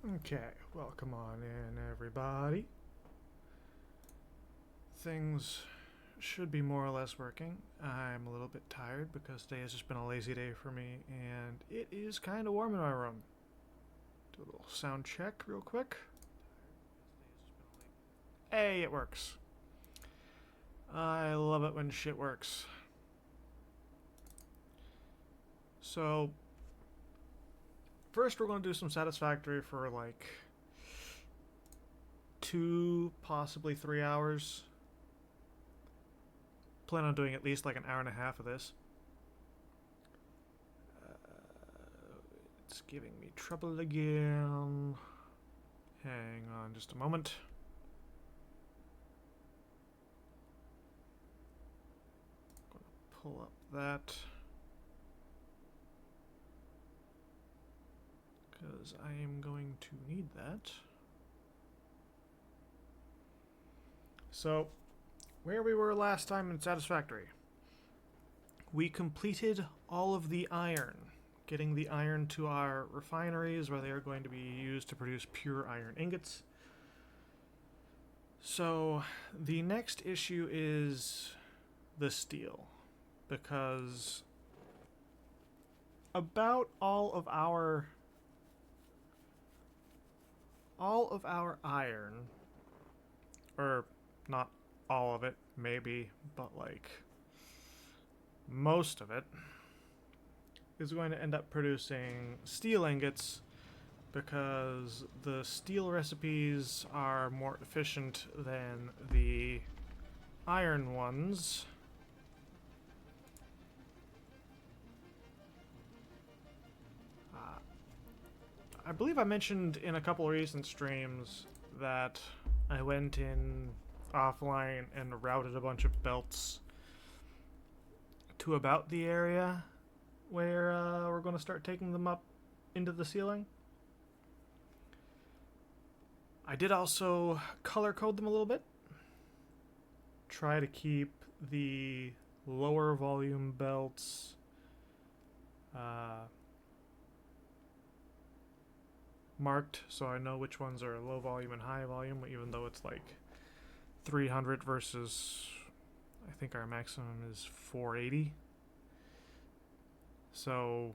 Okay, well, come on in, everybody. Things should be more or less working. I'm a little bit tired because today has just been a lazy day for me, and it is kind of warm in my room. Do a little sound check real quick. Hey, it works. I love it when shit works. So, first we're going to do some Satisfactory for like 2, possibly 3 hours. Plan on doing at least like an hour and a half of this. It's giving me trouble again. Hang on just a moment. Pull up that. Because I am going to need that. So, where we were last time in Satisfactory, we completed all of the iron, getting the iron to our refineries where they are going to be used to produce pure iron ingots. So, the next issue is the steel, because about all of our iron, or not all of it, maybe, but like most of it, is going to end up producing steel ingots because the steel recipes are more efficient than the iron ones. I believe I mentioned in a couple of recent streams that I went in offline and routed a bunch of belts to about the area where we're going to start taking them up into the ceiling. I did also color code them a little bit. Try to keep the lower volume belts marked so I know which ones are low volume and high volume, even though it's like 300 versus I think our maximum is 480. So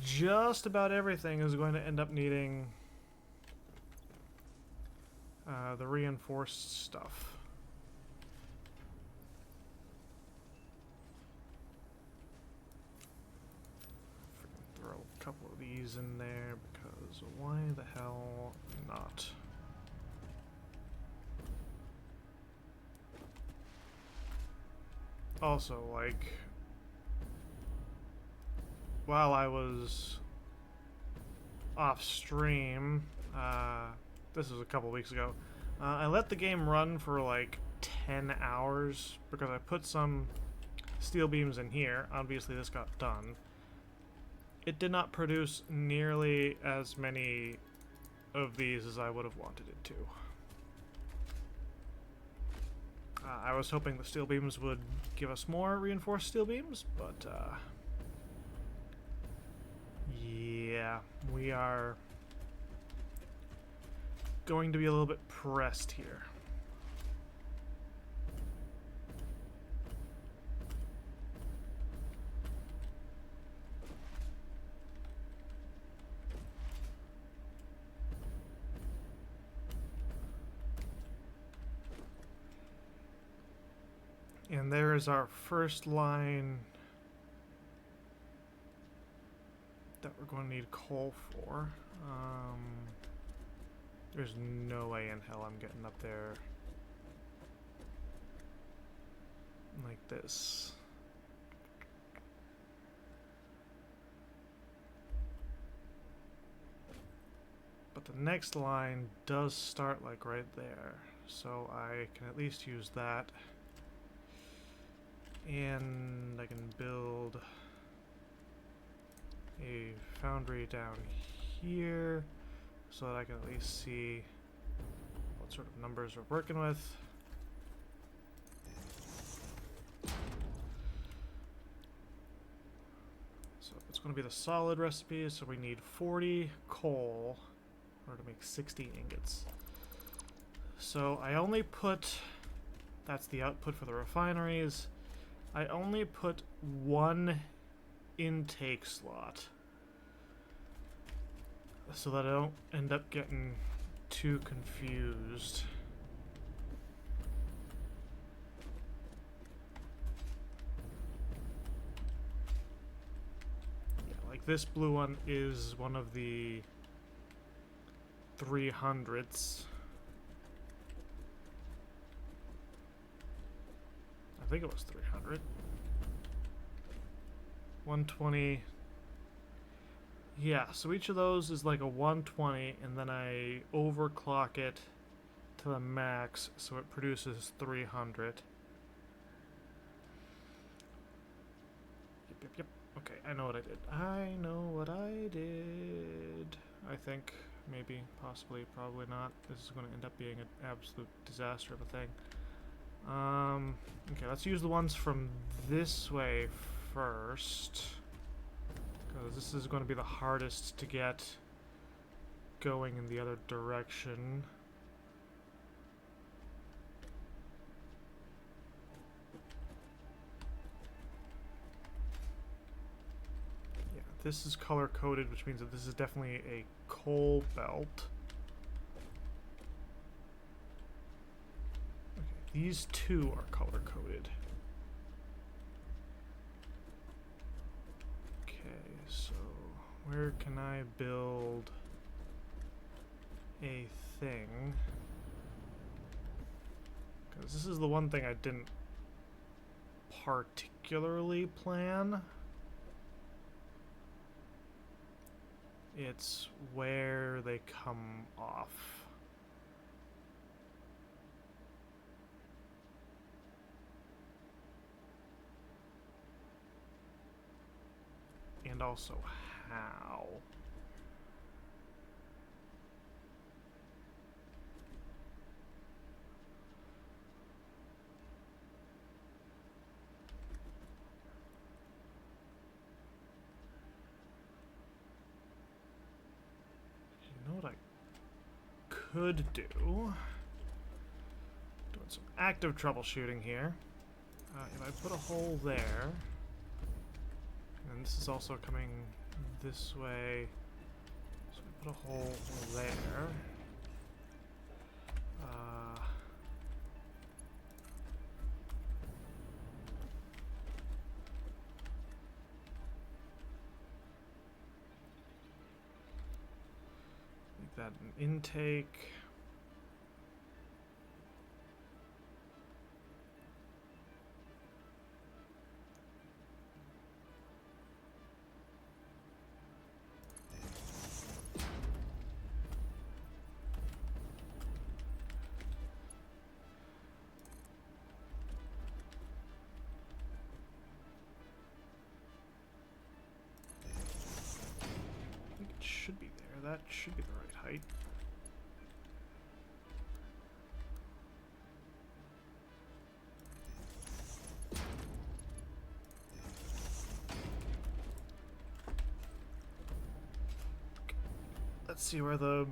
just about everything is going to end up needing the reinforced stuff. Throw a couple of these in there because why the hell not? Also, like, while I was off stream, this was a couple weeks ago, I let the game run for like 10 hours because I put some steel beams in here. Obviously this got done. It did not produce nearly as many of these as I would have wanted it to. I was hoping the steel beams would give us more reinforced steel beams, but yeah, we are going to be a little bit pressed here. And there is our first line that we're going to need coal for. There's no way in hell I'm getting up there like this. But the next line does start like right there, so I can at least use that. And I can build a foundry down here so that I can at least see what sort of numbers we're working with. So it's going to be the solid recipe, so we need 40 coal in order to make 60 ingots. So I only put, that's the output for the refineries, I only put one intake slot so that I don't end up getting too confused. This blue one is one of the 300s. I think it was 300. 120. Yeah, so each of those is like a 120, and then I overclock it to the max, so it produces 300. Yep. Okay, I know what I did. I know what I did. I think. Maybe. Possibly. Probably not. This is going to end up being an absolute disaster of a thing. Okay, let's use the ones from this way first. Because this is going to be the hardest to get going in the other direction. This is color-coded, which means that this is definitely a coal belt. Okay, these two are color-coded. Okay, so where can I build a thing? Because this is the one thing I didn't particularly plan. It's where they come off. And also how. What I could do, doing some active troubleshooting here, if I put a hole there, and this is also coming this way, so I put a hole there, that an intake. I think it should be there. That should be the right height. Let's see where the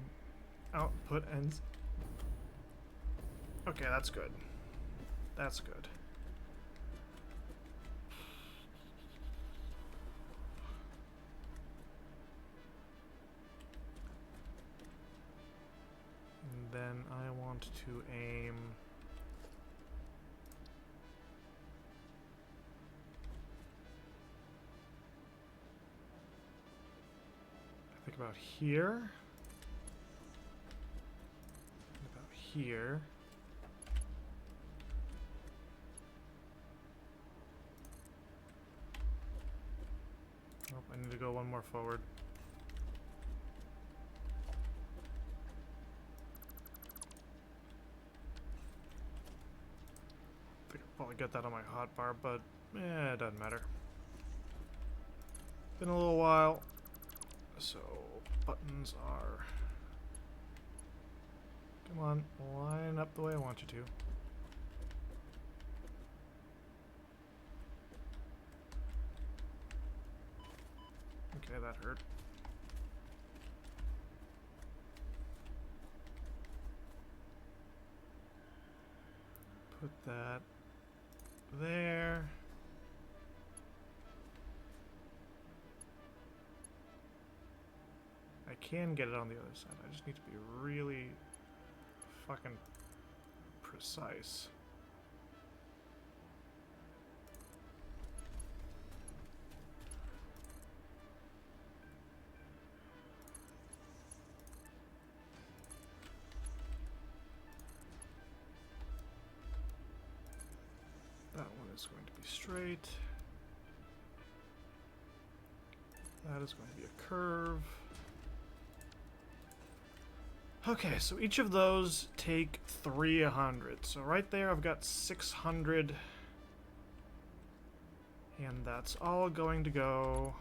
output ends. Okay, that's good. That's good. And then I want to aim... I think about here. And about here. Nope, I need to go one more forward. I think I'll probably get that on my hotbar, but it doesn't matter. Been a little while, so buttons are... Come on, line up the way I want you to. Okay, that hurt. Put that there. I can get it on the other side. I just need to be really fucking precise. That one is going to be straight. That is going to be a curve. Okay, so each of those take 300. So right there I've got 600. And that's all going to go...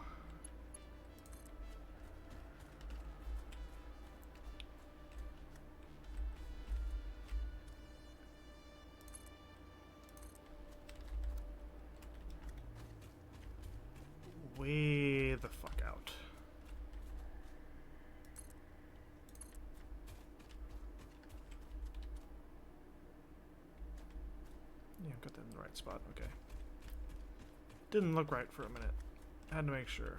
way the fuck out. Yeah, got that in the right spot. Okay. Didn't look right for a minute. Had to make sure.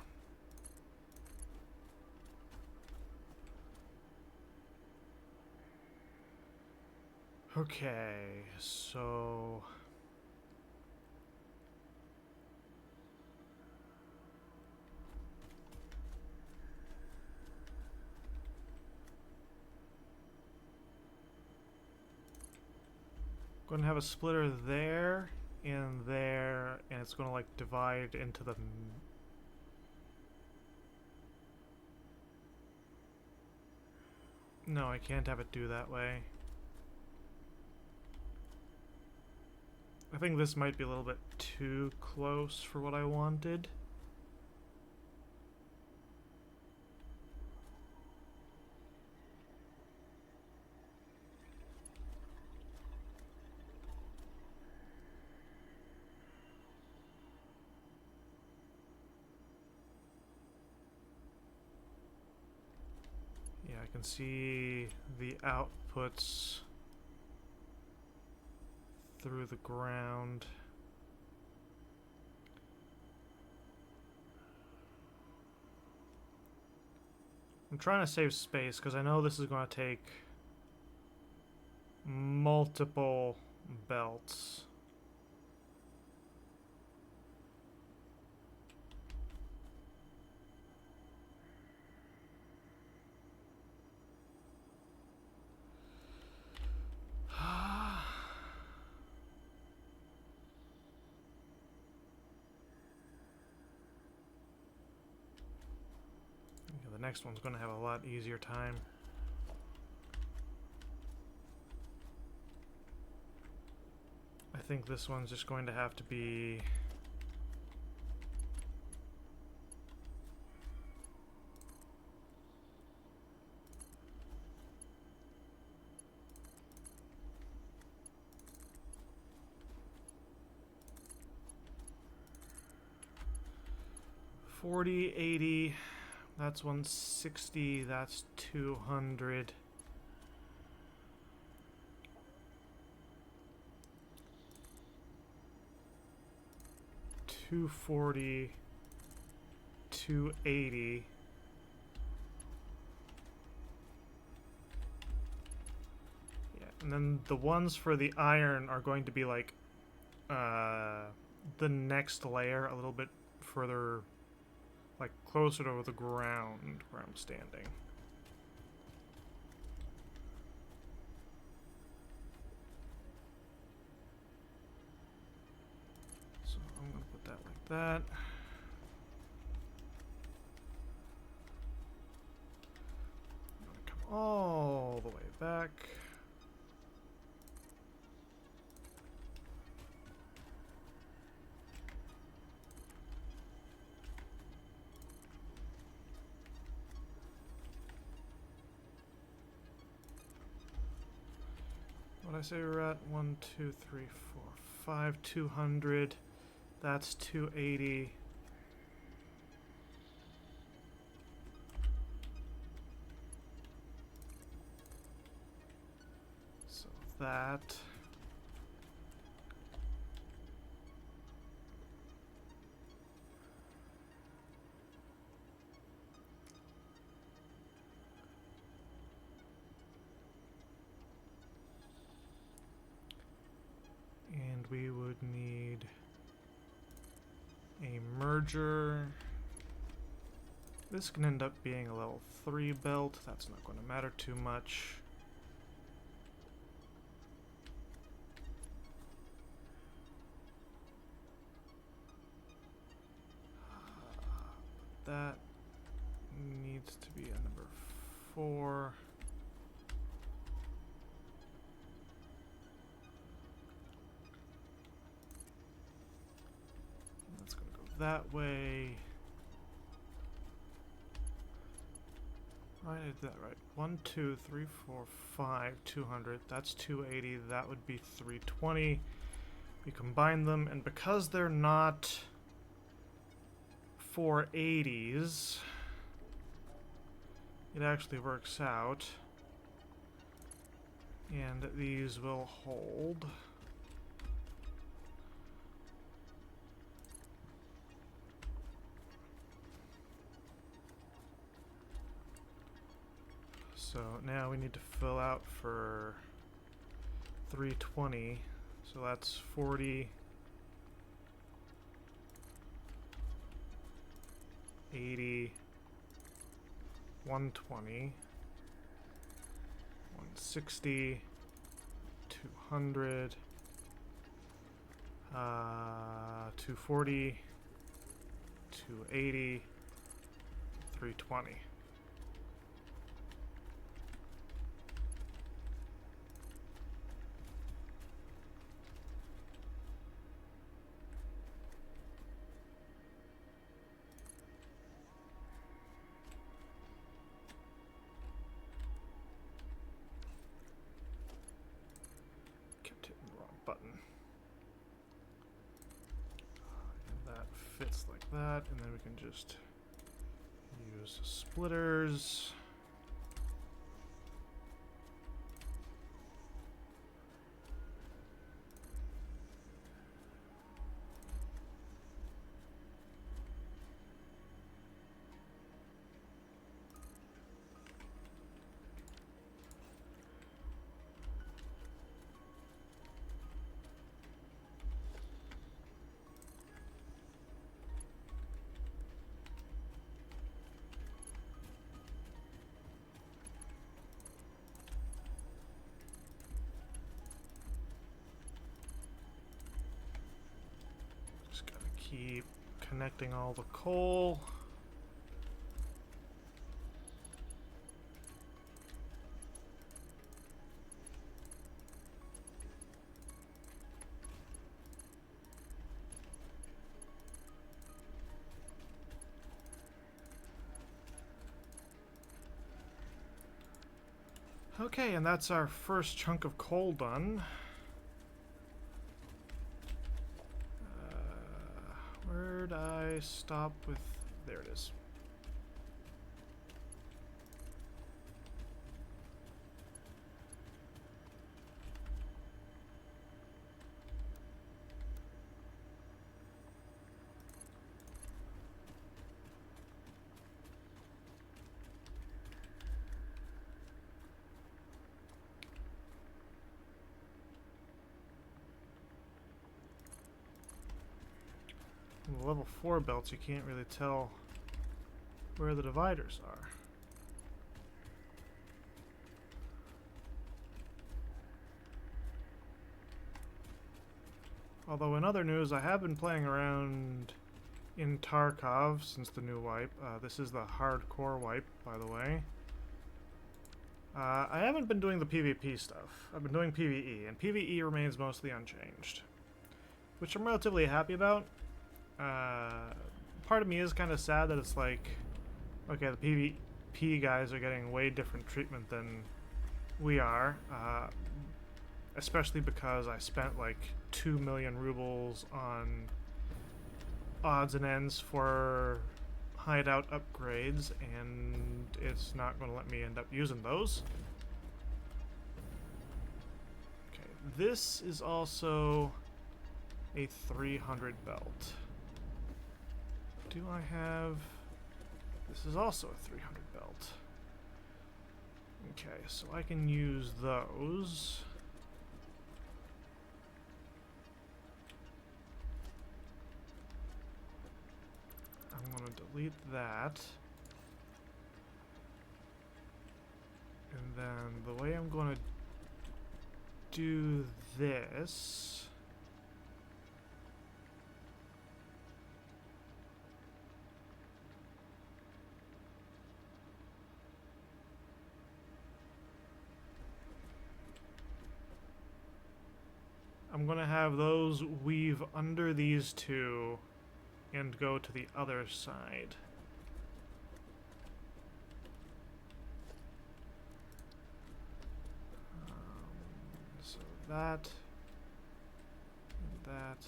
Okay, so... going to have a splitter there and there, and it's going to like divide into the... No, I can't have it do that way. I think this might be a little bit too close for what I wanted. Yeah, I can see the outputs through the ground. I'm trying to save space because I know this is going to take multiple belts. The next one's going to have a lot easier time. I think this one's just going to have to be... $40, $80, that's 160, that's 200. $240, $280. Yeah, and then the ones for the iron are going to be like the next layer, a little bit further, like closer to the ground where I'm standing. So I'm going to put that like that. I'm going to come all the way back. What I say we're at? 1, 2, 3, 4, 5, 200. That's 280. that. And we would need a merger. This can end up being a level 3 belt. That's not going to matter too much. That needs to be a number 4. That's going to go that way. Right, I did that right. 1, 2, 3, 4, 5, 200. That's 280. That would be 320. We combine them, and because they're not 480s, it actually works out. And these will hold. So now we need to fill out for 320. So that's 40, 80, 120, 160, 200, 240, 280, 320. Fits like that, and then we can just use splitters. Keep connecting all the coal. Okay, and that's our first chunk of coal done. Where'd I stop with? There it is. In the level 4 belts, you can't really tell where the dividers are. Although in other news, I have been playing around in Tarkov since the new wipe. This is the hardcore wipe, by the way. I haven't been doing the PvP stuff. I've been doing PvE, and PvE remains mostly unchanged, which I'm relatively happy about. Part of me is kind of sad that it's like, okay, the PvP guys are getting way different treatment than we are, especially because I spent like 2 million rubles on odds and ends for hideout upgrades, and it's not going to let me end up using those. this is also a 300 belt. Do I have... This is also a 300 belt. Okay, so I can use those. I'm going to delete that. And then the way I'm going to do this... I'm going to have those weave under these two and go to the other side. So that and that.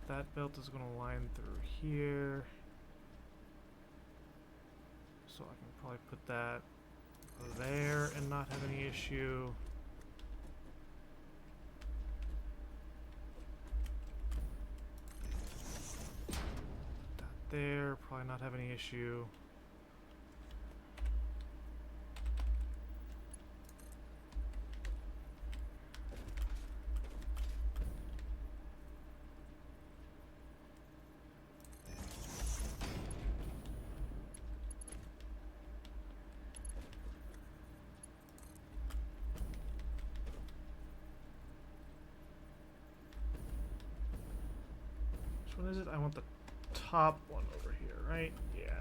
That belt is going to line through here. So I can probably put that there and not have any issue. There, probably not have any issue. Which one is it? I want the top one over here, right? Yeah.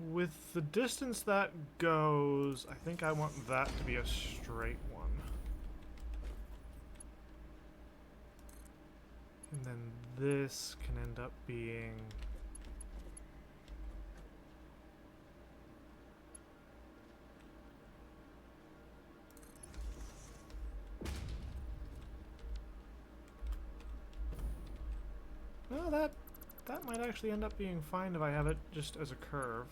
With the distance that goes, I think I want that to be a straight one. And then this can end up being... Well, that might actually end up being fine if I have it just as a curve.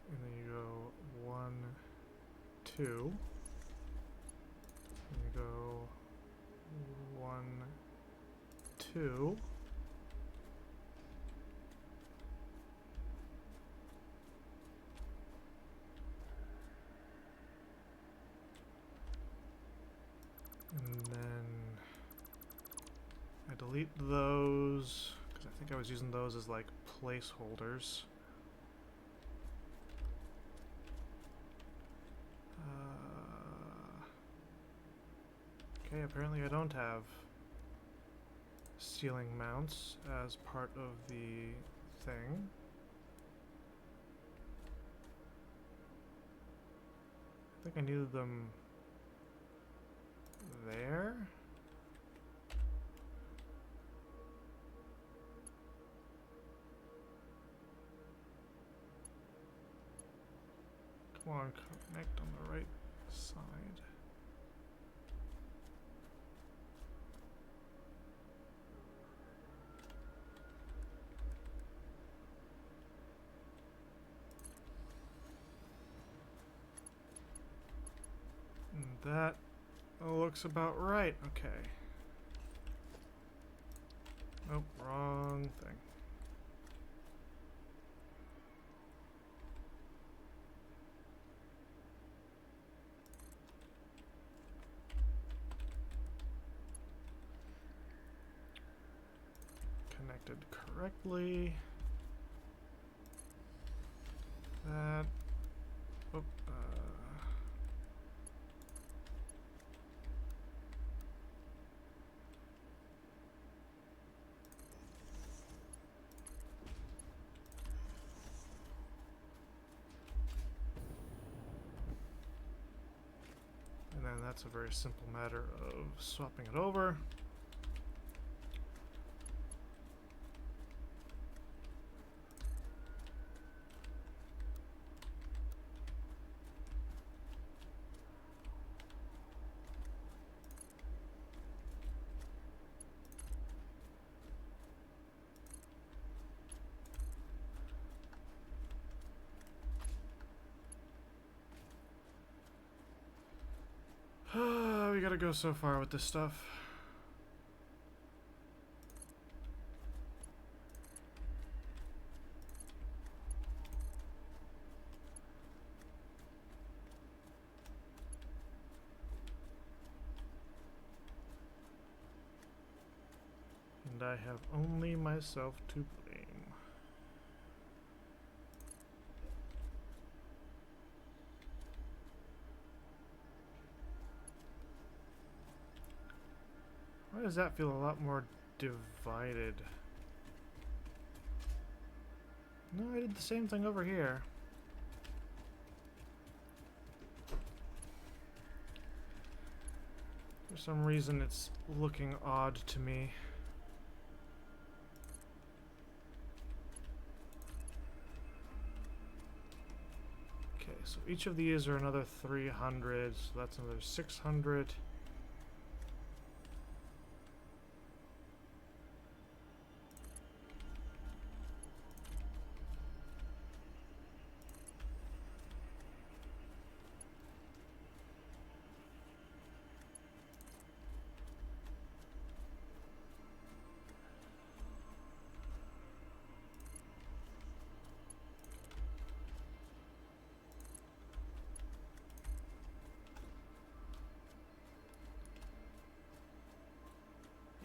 And then you go 1, 2. And you go 1, 2. And then I delete those because I think I was using those as like placeholders. Okay, apparently I don't have ceiling mounts as part of the thing. I think I needed them there. Come on, connect on the right side. And that looks about right. Okay. Nope, wrong thing. connected correctly. That. Oh, and then that's a very simple matter of swapping it over. We gotta go so far with this stuff. And I have only myself to blame. Why does that feel a lot more divided? No, I did the same thing over here. For some reason it's looking odd to me. Okay, so each of these are another 300, so that's another 600.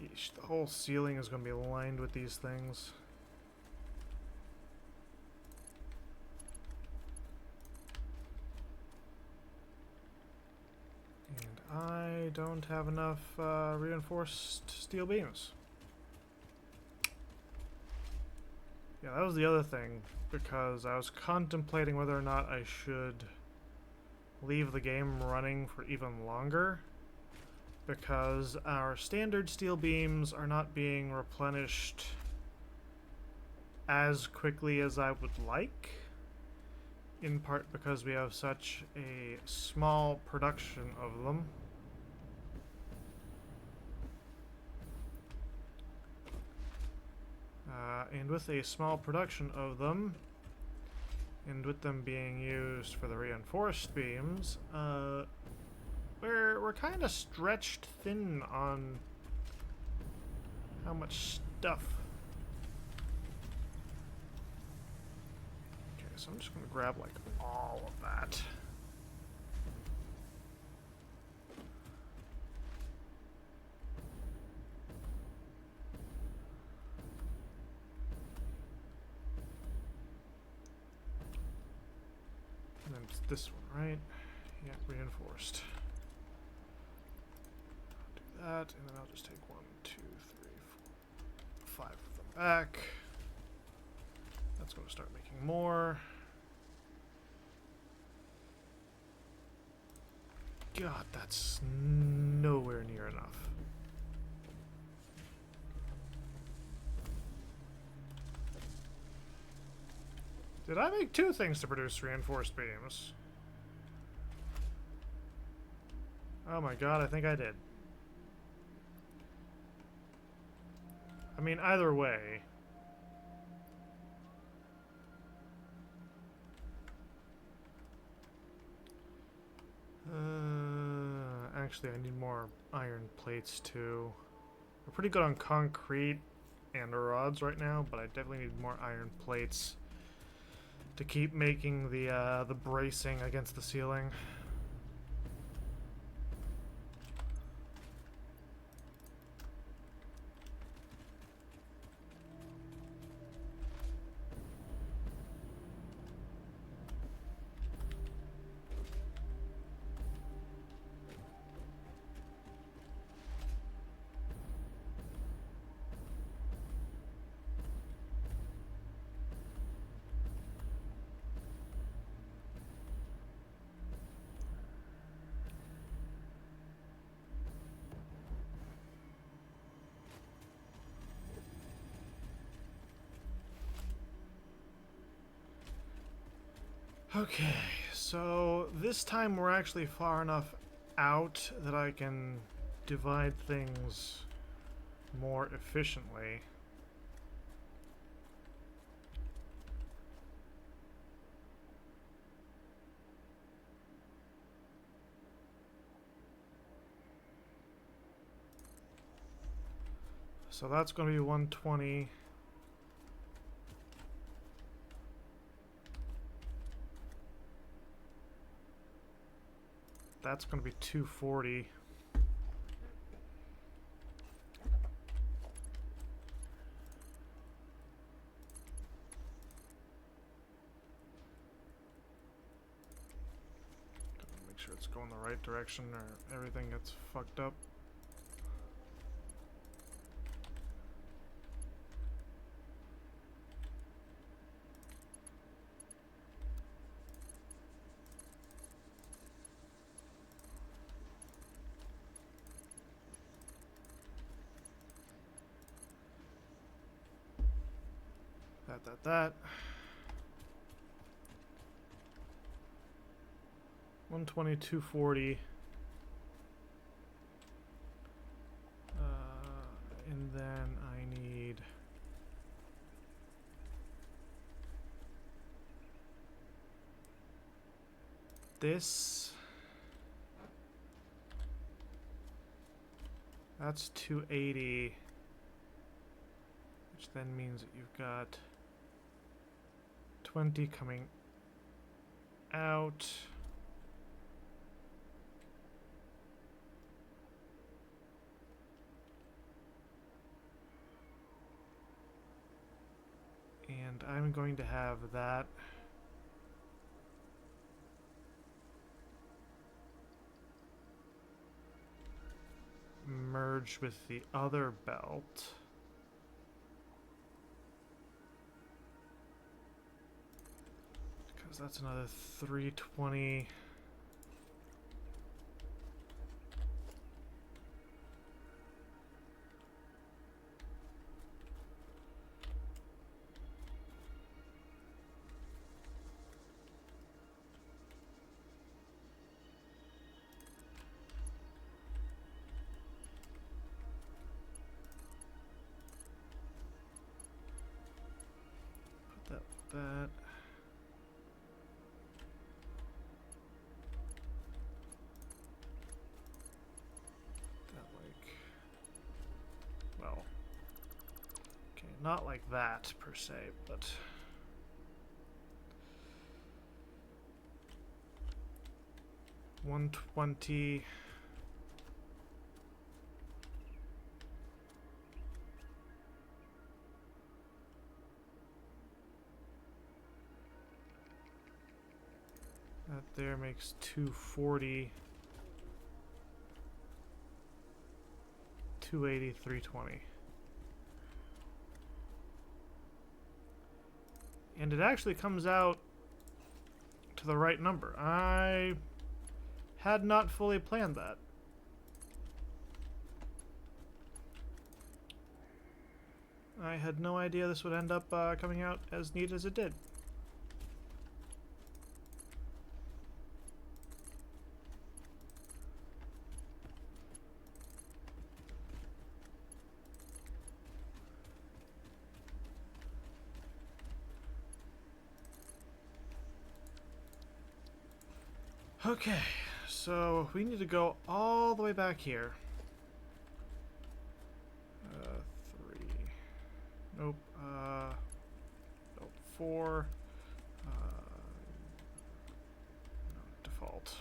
Yeesh, the whole ceiling is going to be lined with these things. And I don't have enough reinforced steel beams. Yeah, that was the other thing, because I was contemplating whether or not I should leave the game running for even longer, because our standard steel beams are not being replenished as quickly as I would like, in part because we have such a small production of them. And with a small production of them, and with them being used for the reinforced beams, we're kind of stretched thin on how much stuff. Okay, so I'm just gonna grab like all of that. And then it's this one, right? Yeah, reinforced. I'll do that, and then I'll just take 1, 2, 3, 4, 5 of them back. That's going to start making more. God, that's nowhere near enough. Did I make 2 things to produce reinforced beams? Oh my god, I think I did. I mean, either way. Actually, I need more iron plates too. We're pretty good on concrete and rods right now, but I definitely need more iron plates to keep making the bracing against the ceiling. Okay, so this time we're actually far enough out that I can divide things more efficiently. So that's going to be 120. That's going to be 240. Make sure it's going the right direction or everything gets fucked up. That. 120, 240. And then I need this. That's 280. Which then means that you've got 20 coming out. And I'm going to have that merge with the other belt. Because that's another 320. That. Well, okay, not like that per se, but 120. That there makes 240. 280, 320. And it actually comes out to the right number. I had not fully planned that. I had no idea this would end up coming out as neat as it did. Okay, so we need to go all the way back here. 3. Nope. Belt 4. No, default.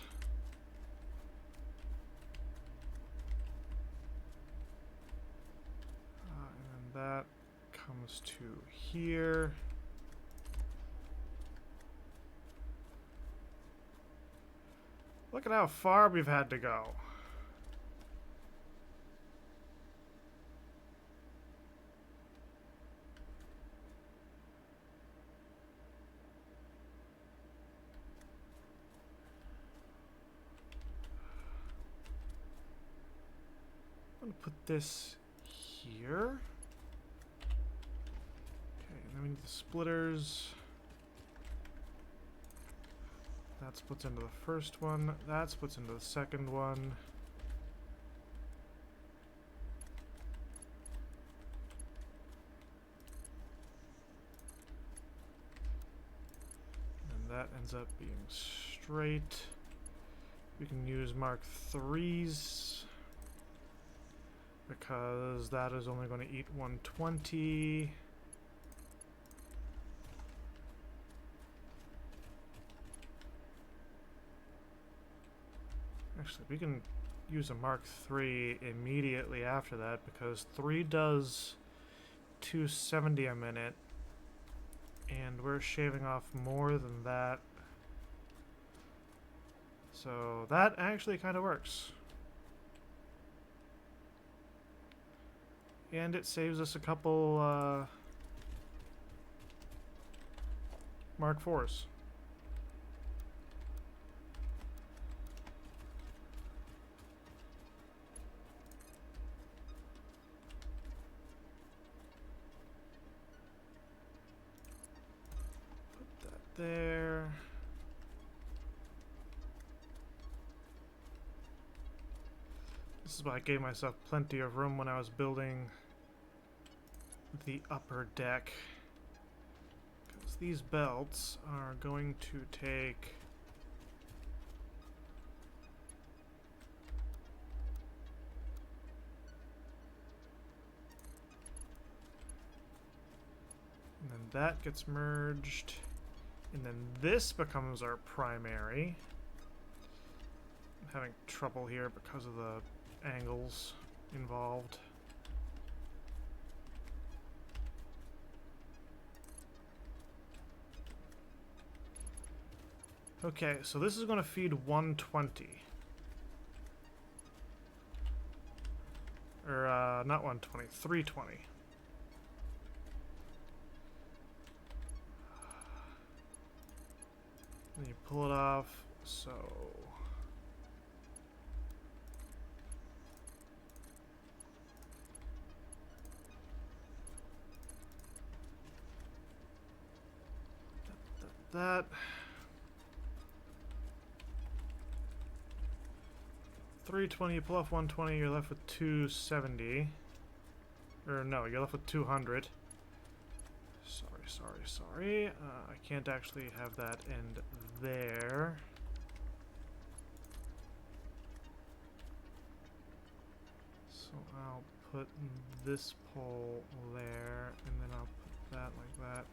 And then that comes to here. Look at how far we've had to go. I'm gonna put this here. Okay, and then we need the splitters. That splits into the first one. That splits into the second one. And that ends up being straight. We can use Mark 3s because that is only going to eat 120. Actually, we can use a Mark III immediately after that because 3 does 270 a minute and we're shaving off more than that. So that actually kind of works. And it saves us a couple Mark IVs. Put that there. This is why I gave myself plenty of room when I was building the upper deck. Because these belts are going to take and then that gets merged. And then this becomes our primary. I'm having trouble here because of the angles involved. Okay, so this is going to feed 120. Or, not 120, 320. Then you pull it off, so... that. 320, you pull off 120, you're left with 270. Or no, you're left with 200. Sorry. I can't actually have that end there. So I'll put this pole there, and then I'll put that like that.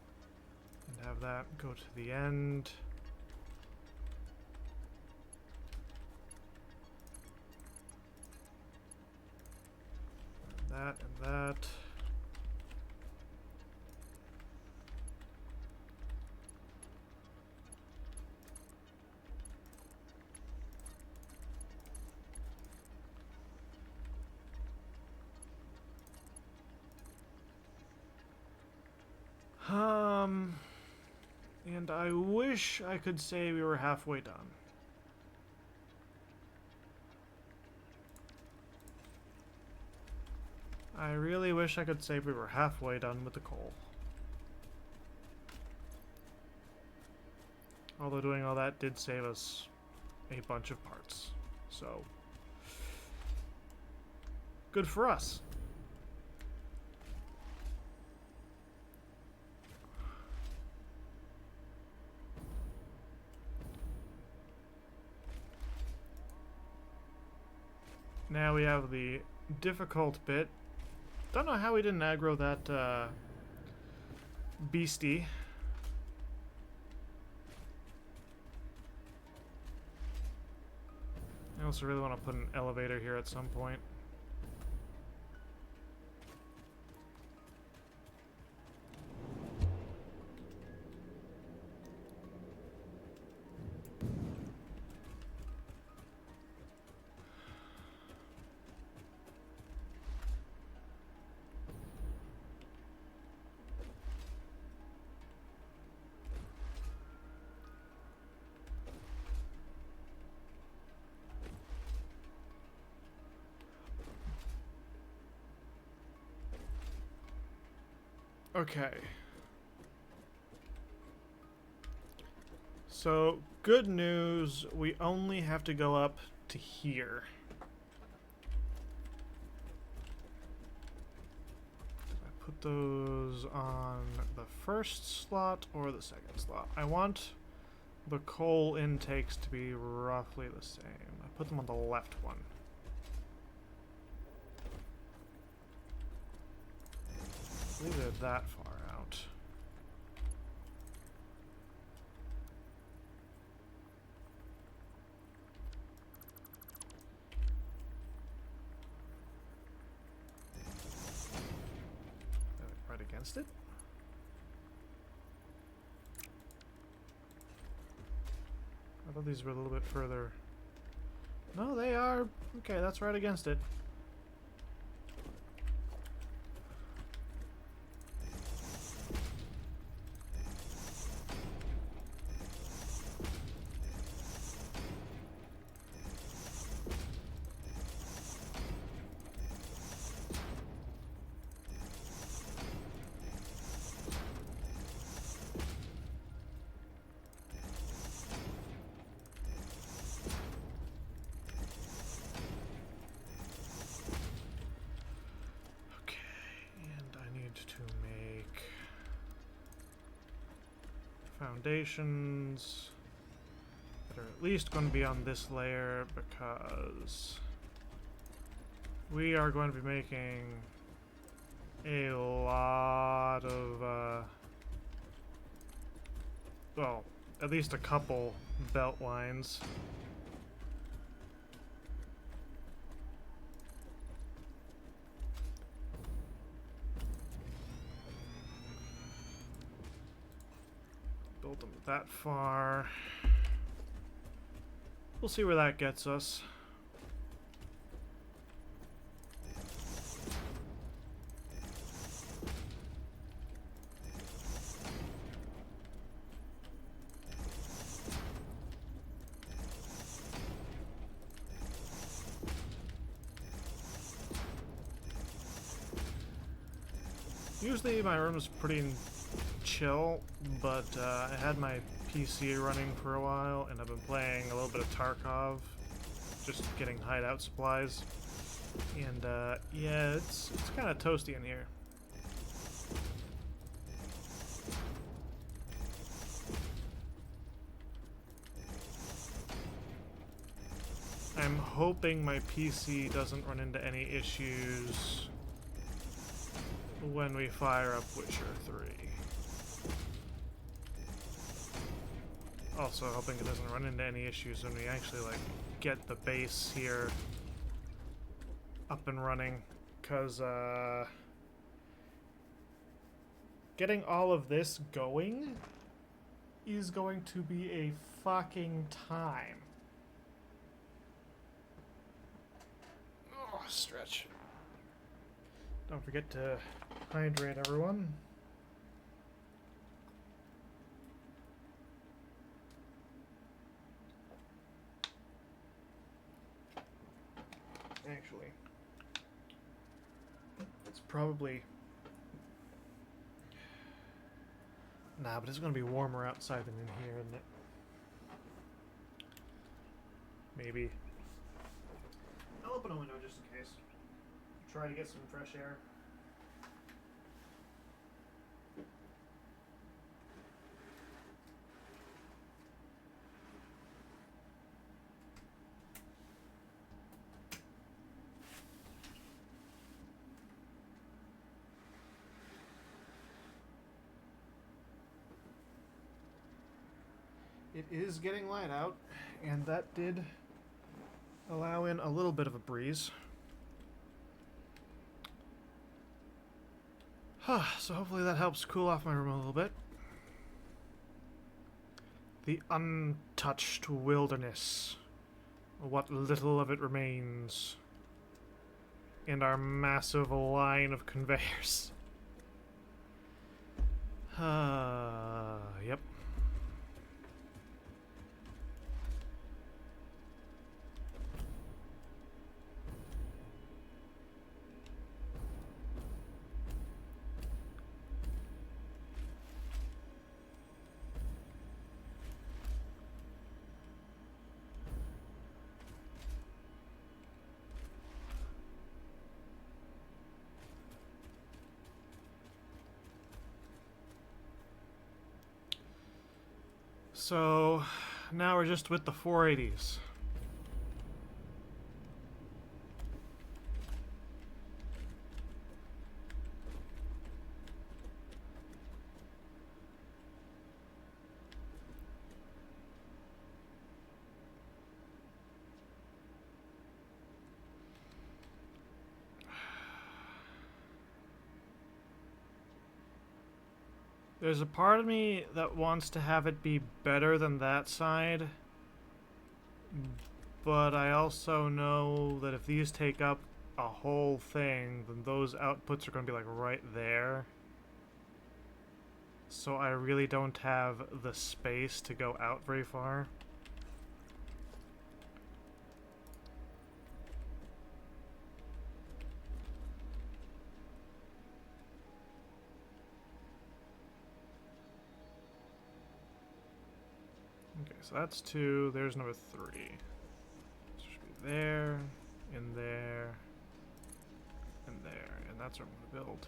And have that go to the end. And that and that. And I wish I could say we were halfway done. I really wish I could say we were halfway done with the coal. Although doing all that did save us a bunch of parts. So, good for us. Now we have the difficult bit. Don't know how we didn't aggro that beastie. I also really want to put an elevator here at some point. Okay. So, good news, we only have to go up to here. Did I put those on the first slot or the second slot? I want the coal intakes to be roughly the same. I put them on the left one. Leave it that far out. Right against it. I thought these were a little bit further. No, they are. Okay, that's right against it. Foundations that are at least going to be on this layer because we are going to be making a lot of well, at least a couple belt lines. Build them that far. We'll see where that gets us. Usually my room is pretty chill, but I had my PC running for a while, and I've been playing a little bit of Tarkov, just getting hideout supplies, and yeah, it's kind of toasty in here. I'm hoping my PC doesn't run into any issues when we fire up Witcher 3. Also hoping it doesn't run into any issues when we actually like get the base here up and running, because getting all of this going is going to be a fucking time. Oh, stretch. Don't forget to hydrate, everyone. Actually, it's probably... Nah, but it's going to be warmer outside than in here, isn't it? Maybe. I'll open a window just in case. Try to get some fresh air. It is getting light out, and that did allow in a little bit of a breeze. So hopefully that helps cool off my room a little bit. The untouched wilderness. What little of it remains. And our massive line of conveyors. Yep. So now we're just with the 480s. There's a part of me that wants to have it be better than that side, but I also know that if these take up a whole thing, then those outputs are going to be like right there. So I really don't have the space to go out very far. Okay, so that's 2. There's number 3. So it should be there, in there, and there. And that's where I'm going to build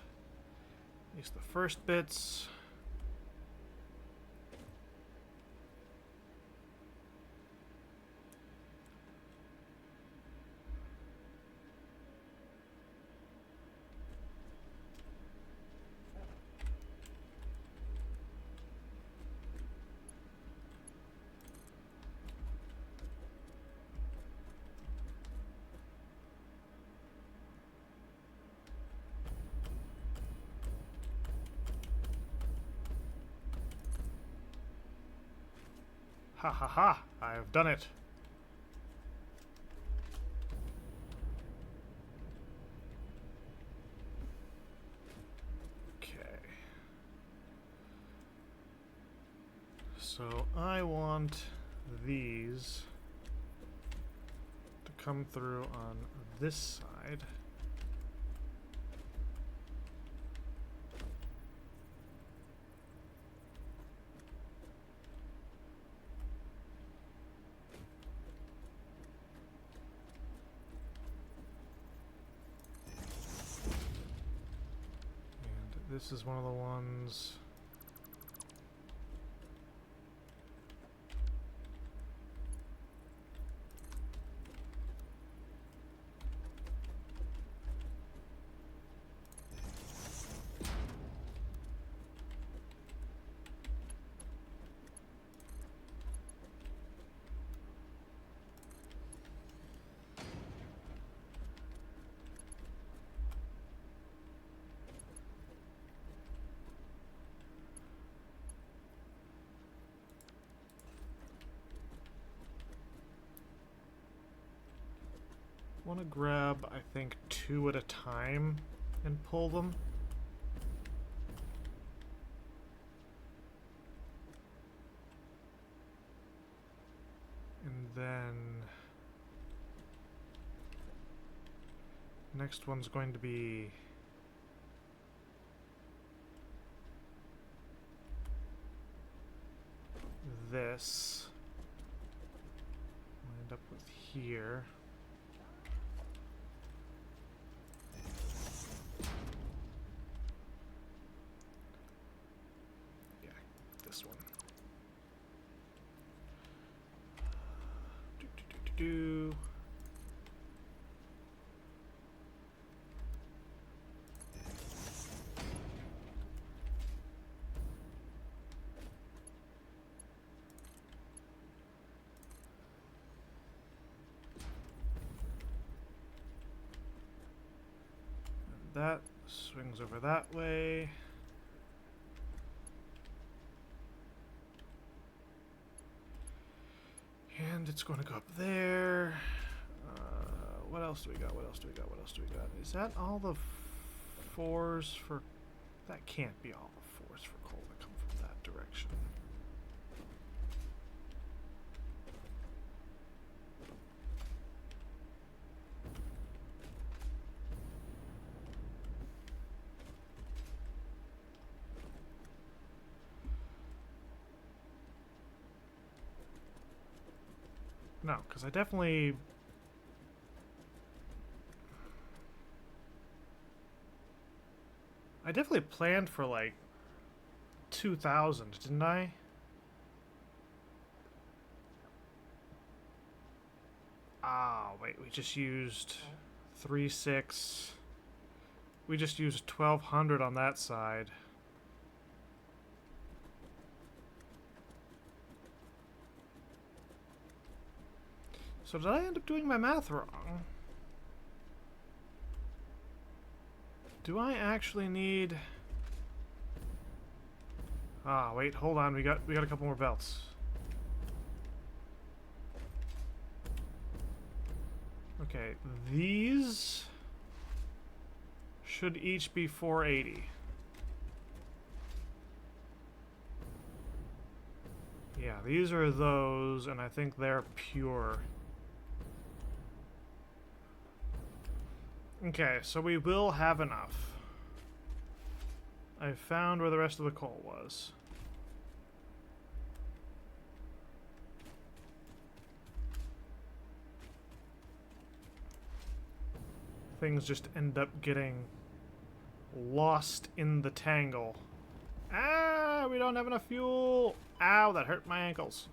at least the first bits. Ha ha ha! I have done it! Okay. So I want these to come through on this side. This is one of the ones. Want to grab, I think, 2 at a time and pull them. And then next one's going to be this. We'll end up with here. This one. Do. And that swings over that way. And it's going to go up there. What else do we got? What else do we got? What else do we got? Is that all the 4s for... That can't be all the 4s for coal that come from that direction. No, because I definitely planned for like 2,000, didn't I? Ah, wait, we just used 3.6. We just used 1,200 on that side. So did I end up doing my math wrong? Do I actually need... Ah, wait, hold on. We got a couple more belts. Okay, these should each be 480. Yeah, these are those, and I think they're pure. Okay, so we will have enough. I found where the rest of the coal was. Things just end up getting lost in the tangle. Ah, we don't have enough fuel. Ow, that hurt my ankles.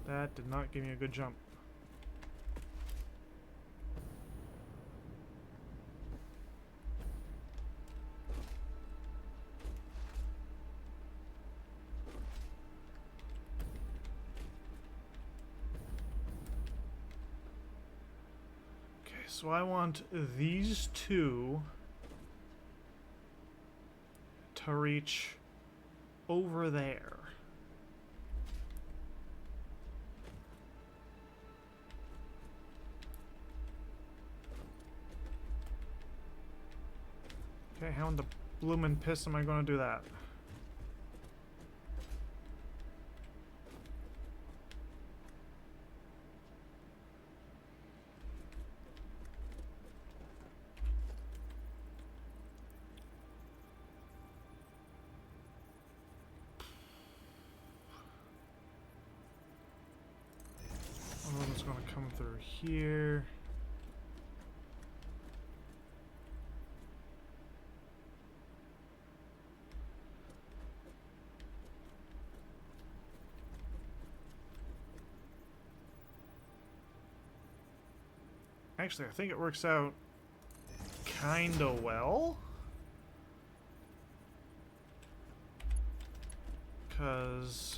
That did not give me a good jump. Okay, so I want these two to reach over there. Okay, how in the bloomin' piss am I gonna do that? One of them's gonna come through here. Actually, I think it works out kinda well. Because...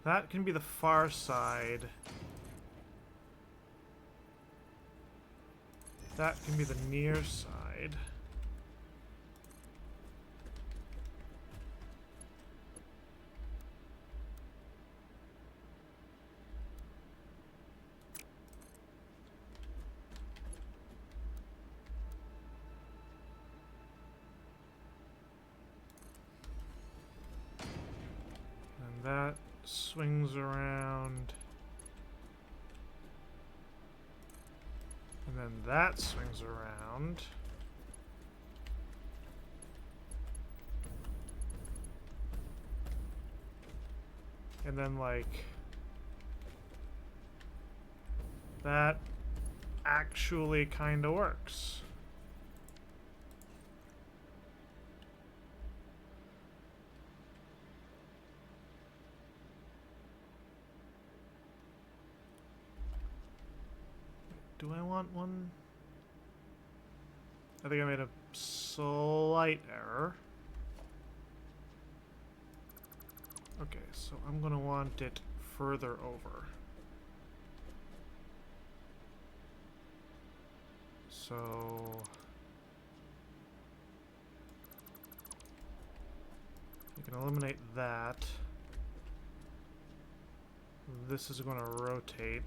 that can be the far side. That can be the near side. And that swings around. And then that swings around. And then, like, that actually kind of works. Do I want one? I think I made a slight error. Okay, so I'm gonna want it further over. So... you can eliminate that. This is gonna rotate.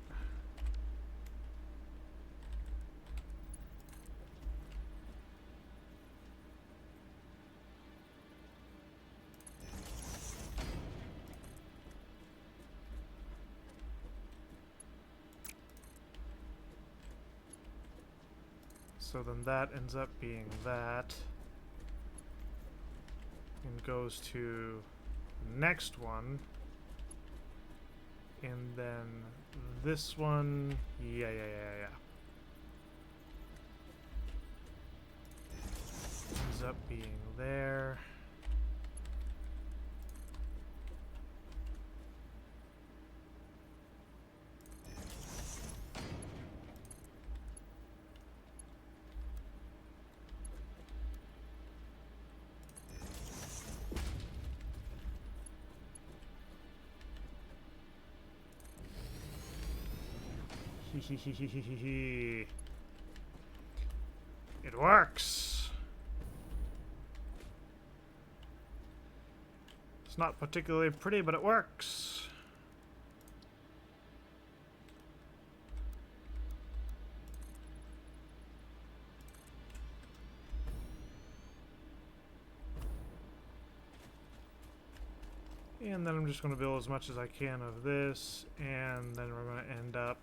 So then that ends up being that. And goes to the next one. And then this one, yeah. Ends up being there. It works. It's not particularly pretty, but it works. And then I'm just going to build as much as I can of this, and then we're going to end up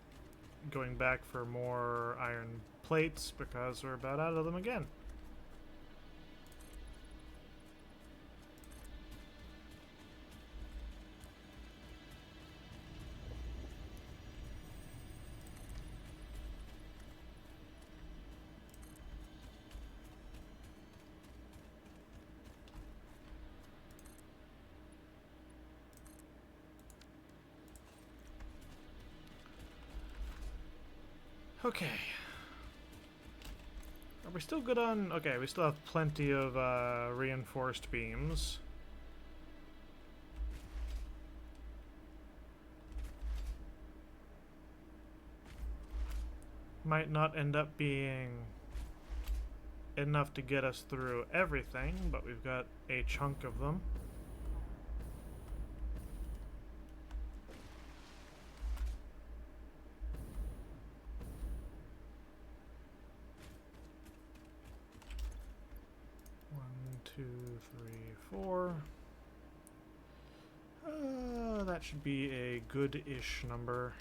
going back for more iron plates because we're about out of them again. Okay. Are we still good on... Okay, we still have plenty of reinforced beams. Might not end up being enough to get us through everything, but we've got a chunk of them. That should be a good-ish number.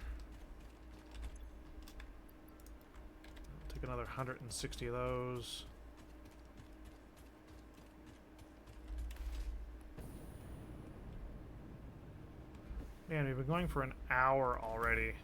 I'll take another 160 of those. Man, we've been going for an hour already.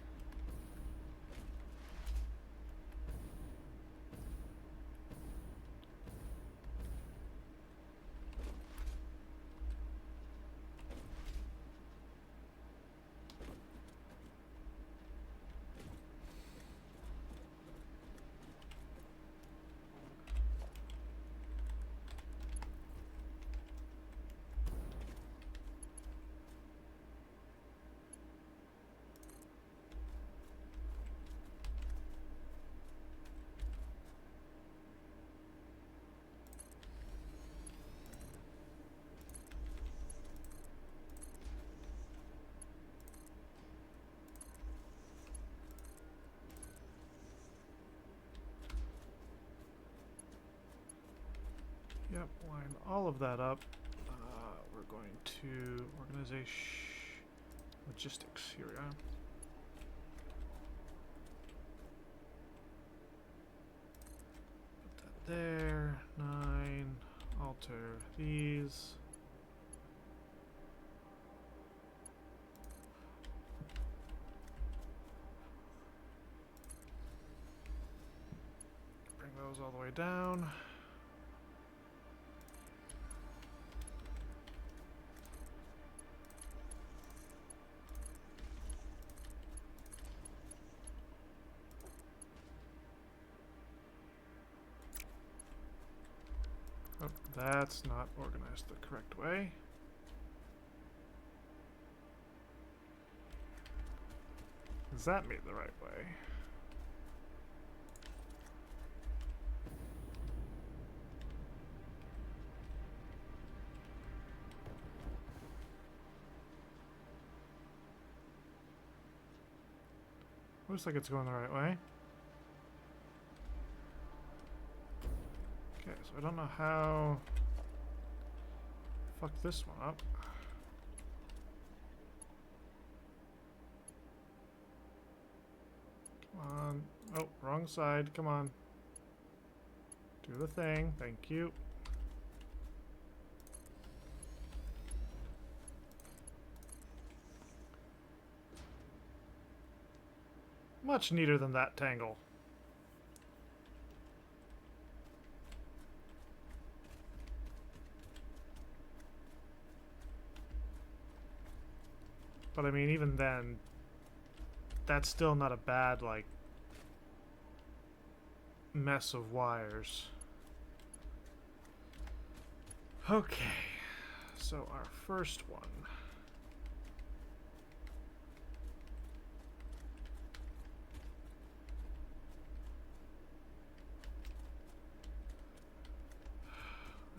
Yep, line all of that up. We're going to logistics, here we are. Put that there, 9, alter these. Bring those all the way down. Oh, that's not organized the correct way. Does that mean the right way? Looks like it's going the right way. Okay, so I don't know how... Fuck this one up. Come on. Oh, wrong side. Come on. Do the thing. Thank you. Much neater than that tangle. But I mean, even then, that's still not a bad, like, mess of wires. Okay, so our first one.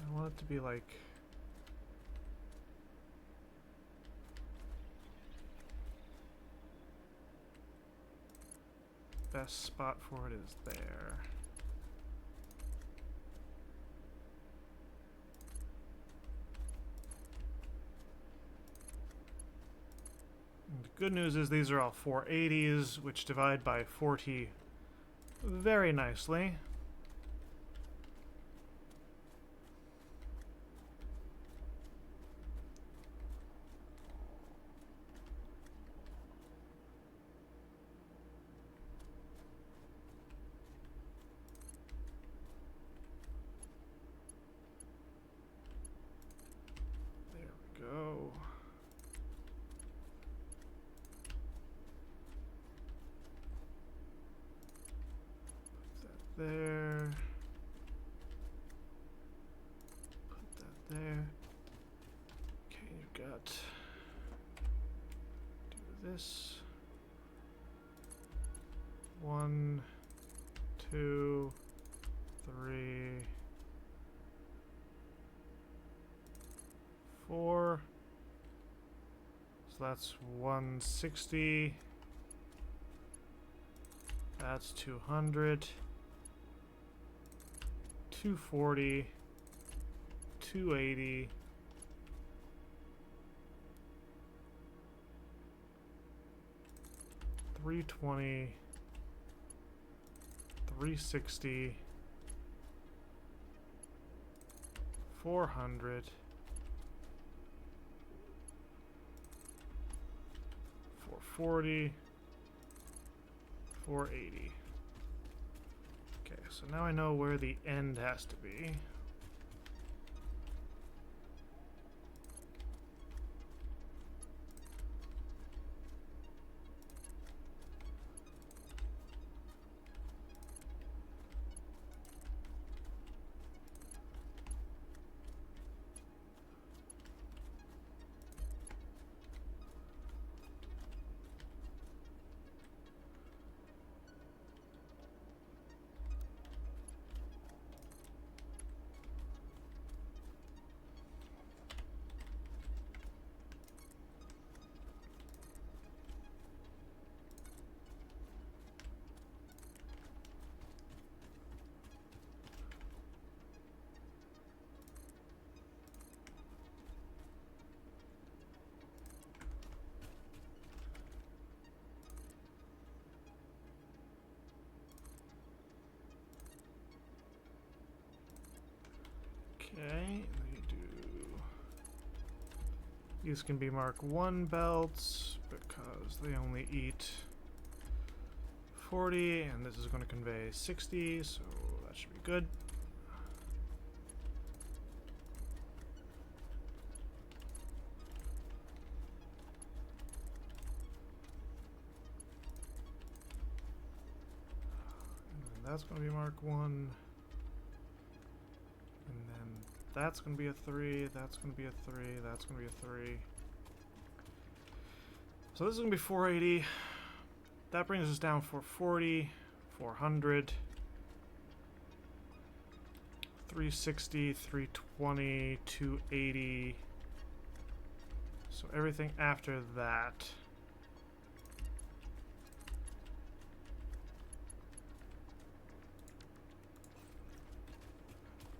I want it to be like... best spot for it is there. And the good news is these are all 480s, which divide by 40 very nicely. Go. Put that there. Put that there. Okay, you've got... do this. 1, 2, 3, 4. So that's 160. That's 200. 240. 280. 320. 360. 400. 440, 480. Okay, so now I know where the end has to be. Okay, we do. These can be Mark 1 belts because they only eat 40, and this is going to convey 60, so that should be good. And then that's going to be Mark 1. And then that's going to be a 3, that's going to be a 3, that's going to be a 3. So this is going to be 480. That brings us down 440, 400, 360, 320, 280. So everything after that.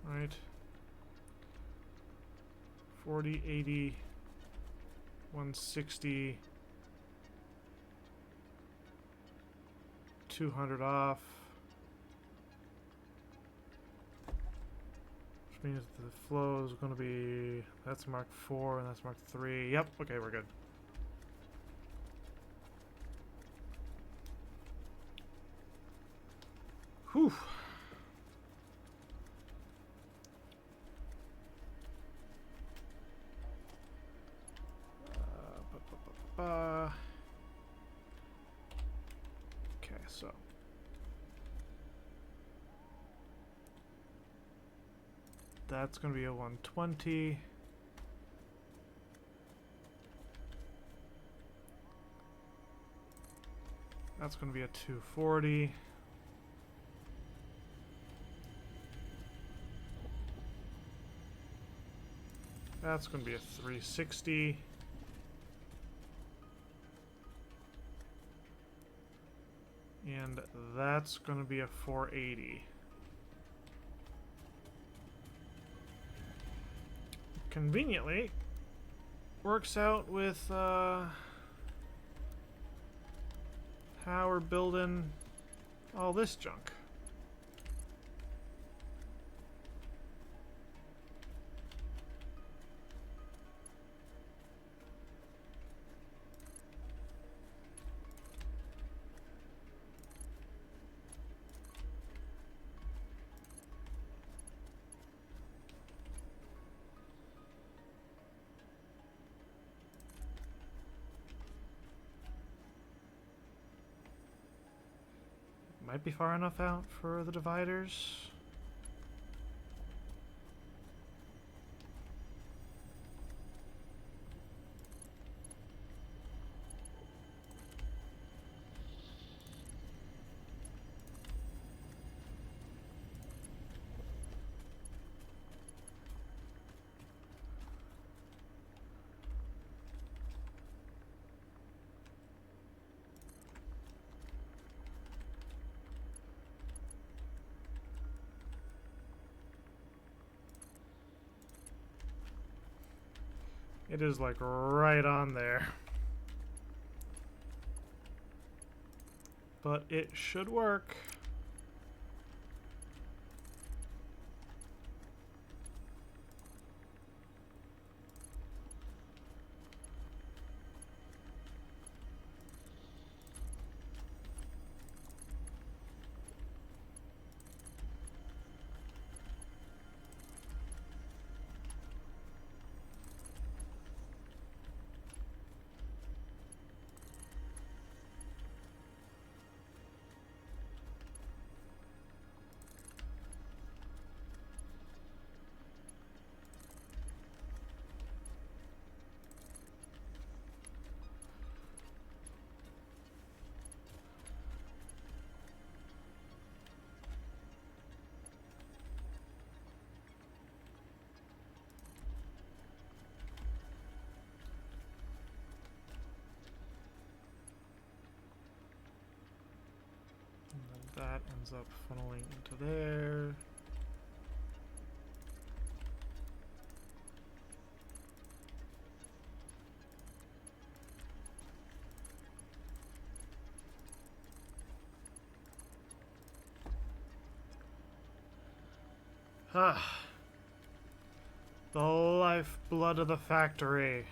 Right. 40, 80, 160, 200 off. Which means the flow is going to be, that's Mark 4 and that's Mark 3. Yep, okay, we're good. Whew. Okay, so that's going to be a 120. That's going to be a 240. That's going to be a 360. And that's going to be a 480. Conveniently, works out with how we're building all this junk. Might be far enough out for the dividers. It is like right on there. But it should work. That ends up funneling into there. Ah. The lifeblood of the factory.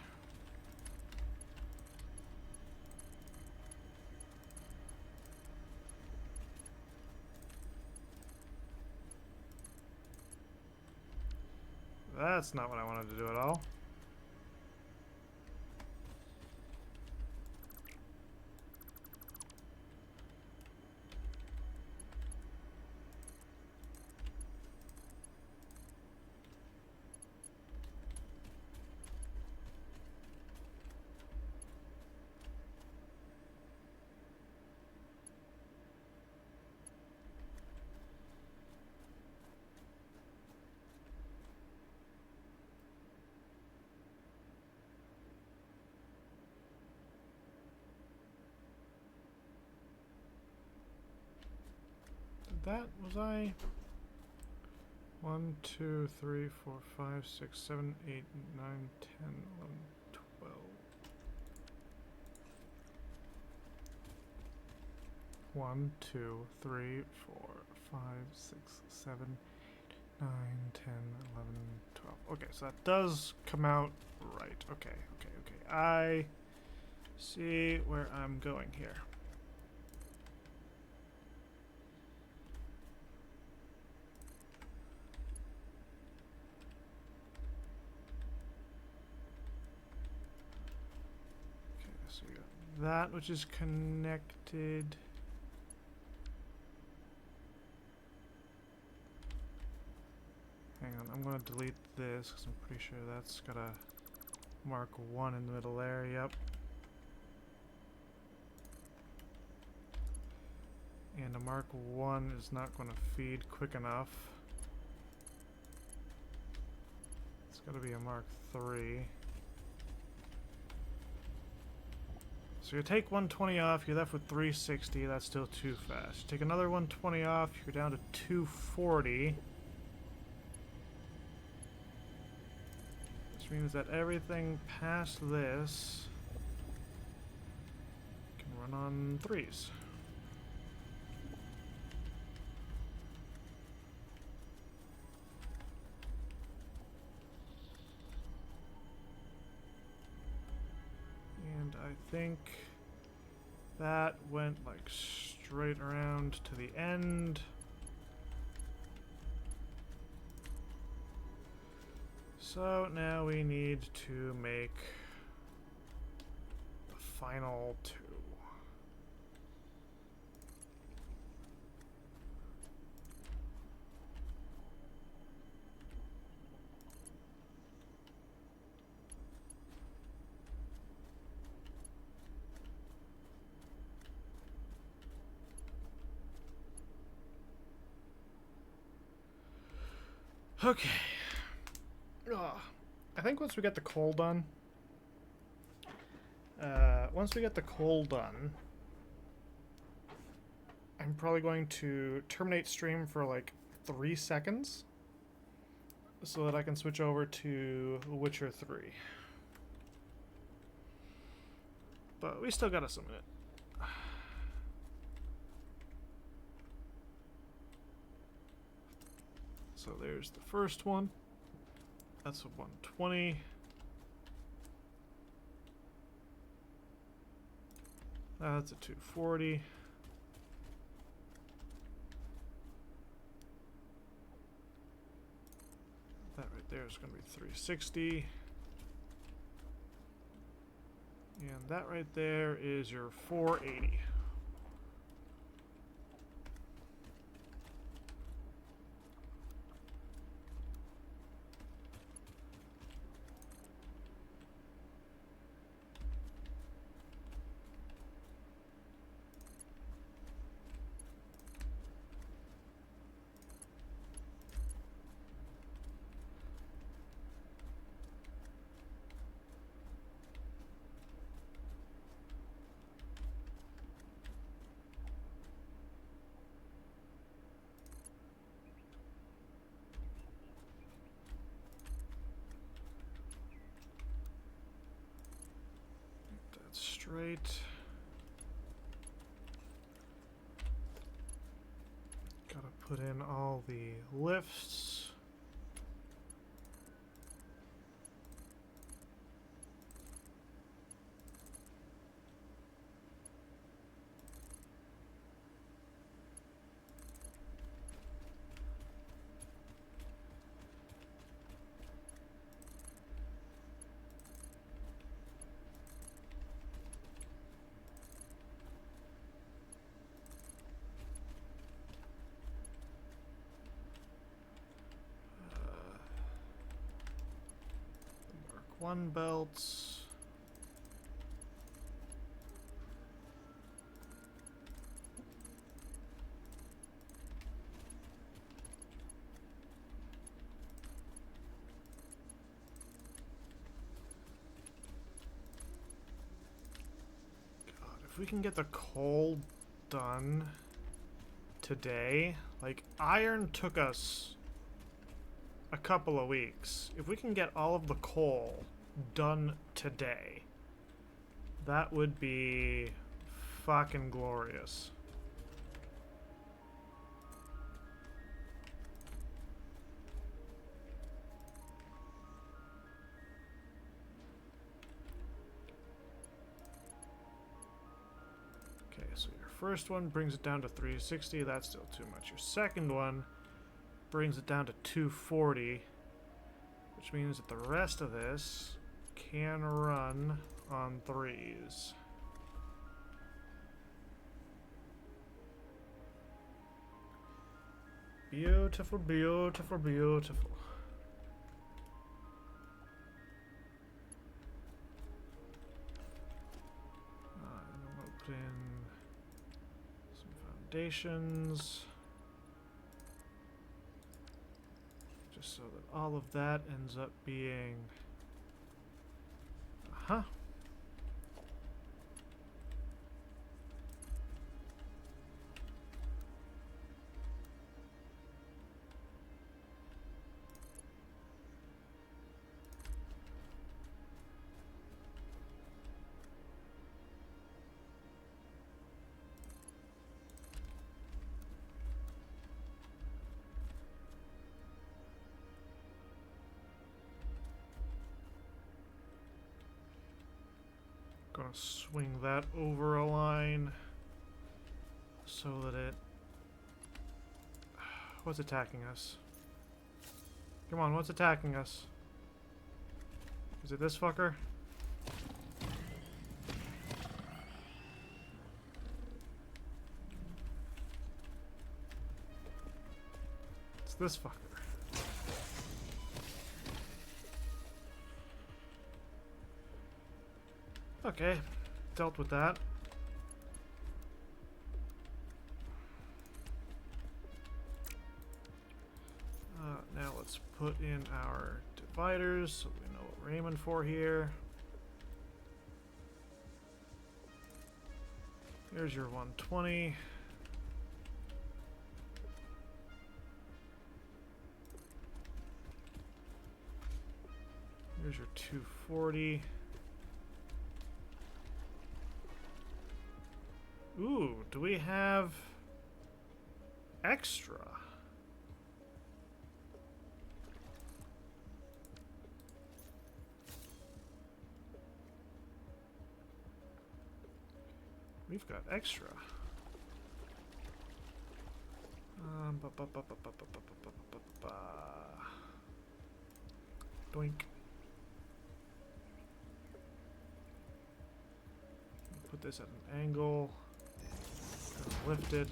That's not what I wanted to do at all. That was I 1, 2, 3, 4, 5, 6, 7, 8, 9, 10, 11, 12. 1, 2, 3, 4, 5, 6, 7, 9, 10, 11, 12. Okay, so that does come out right. Okay. I see where I'm going here. that which is connected. Hang on, I'm going to delete this because I'm pretty sure that's got a mark 1 in the middle there. Yep. And a mark 1 is not going to feed quick enough. It's got to be a mark 3. So you take 120 off, you're left with 360. That's still too fast. You take another 120 off, you're down to 240. Which means that everything past this can run on 3s. And I think that went like straight around to the end. So now we need to make the final 2. Okay. I think once we get the coal done, I'm probably going to terminate stream for like 3 seconds so that I can switch over to Witcher 3. But we still got us a minute. So there's the first one. That's a 120. That's a 240. That right there is going to be 360. And that right there is your 480. Straight. Gotta put in all the lifts. One belts. God, if we can get the coal done today, like iron took us a couple of weeks. If we can get all of the coal done today, that would be fucking glorious. Okay, so your first one brings it down to 360. That's still too much. Your second one brings it down to 240, which means that the rest of this can run on 3s. Beautiful, beautiful, beautiful. And then we'll put in some foundations. Just so that all of that ends up being... Uh-huh. Gonna swing that over a line so that it... What's attacking us? Come on, what's attacking us? Is it this fucker? It's this fucker. Okay, dealt with that. Now let's put in our dividers so we know what we're aiming for here. Here's your 120. Here's your 240. Ooh, do we have extra? We've got extra. Doink. Put this at an angle. Lift it.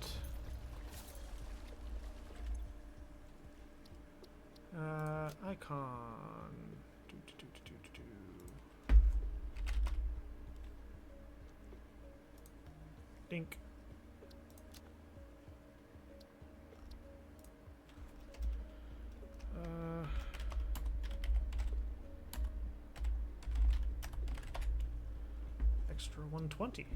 Icon. Dink. Extra 120.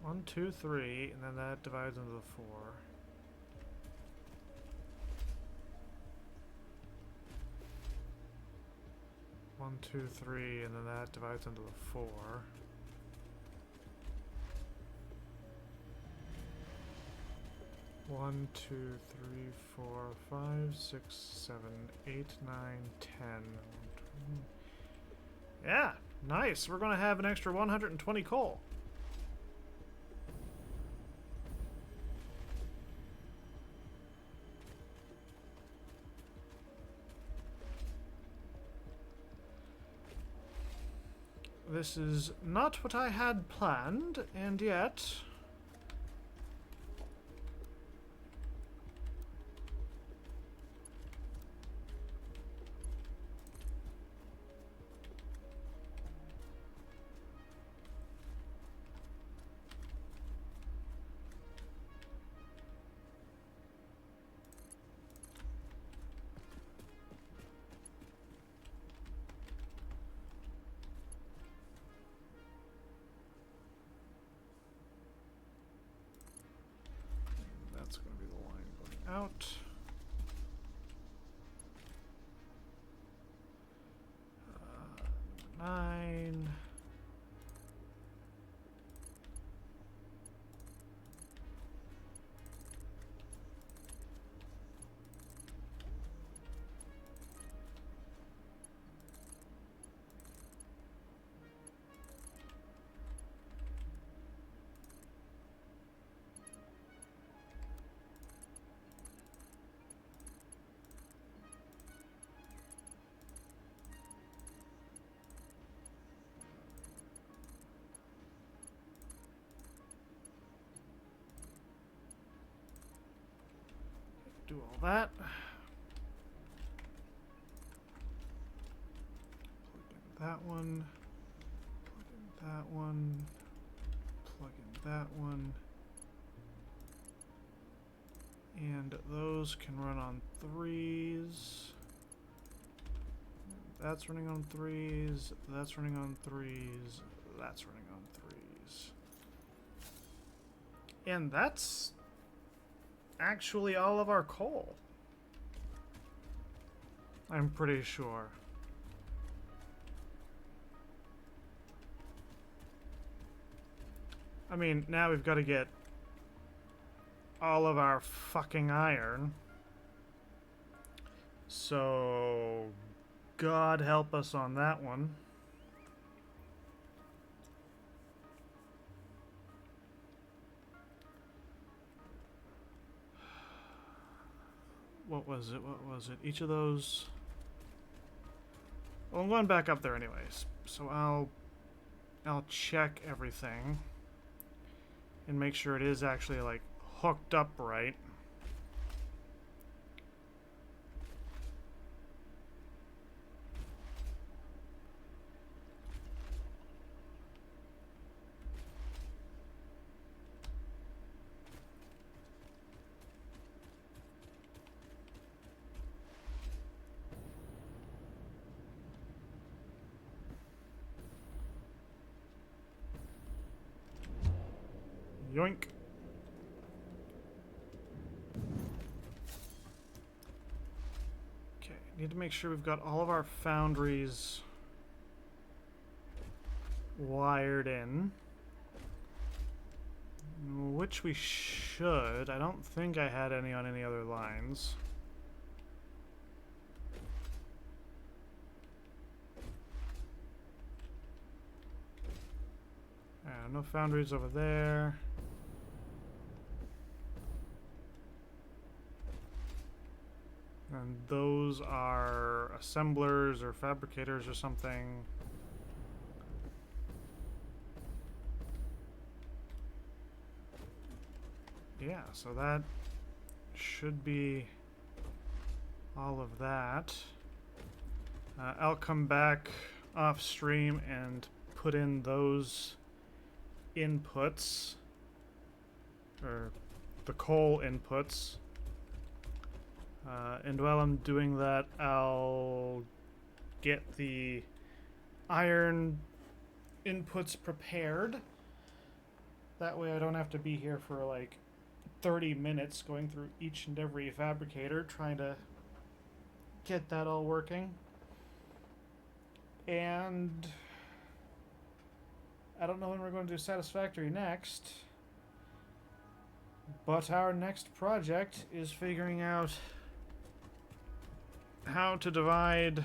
One, two, three, and then that divides into the 4. One, two, three, and then that divides into the 4. One, two, three, 4, 5, 6, 7, 8, 9, 10. Yeah, nice. We're gonna have an extra 120 coal. This is not what I had planned, and yet... That's going to be the line going out. Number 9. do all that. Plug in that one. Plug in that one. Plug in that one. And those can run on 3s. That's running on 3s. That's running on 3s. That's running on 3s. And that's actually all of our coal. I'm pretty sure. I mean, now we've got to get all of our fucking iron. So, God help us on that one. What was it? What was it? Each of those... Well, I'm going back up there anyways. So I'll check everything and make sure it is actually, like, hooked up right. Yoink. Okay, need to make sure we've got all of our foundries wired in. Which we should. I don't think I had any on any other lines. No foundries over there. And those are assemblers or fabricators or something. Yeah, so that should be all of that. I'll come back off stream and put in those inputs, or the coal inputs. And while I'm doing that, I'll get the iron inputs prepared. That way I don't have to be here for like 30 minutes going through each and every fabricator trying to get that all working. And I don't know when we're going to do Satisfactory next, but our next project is figuring out how to divide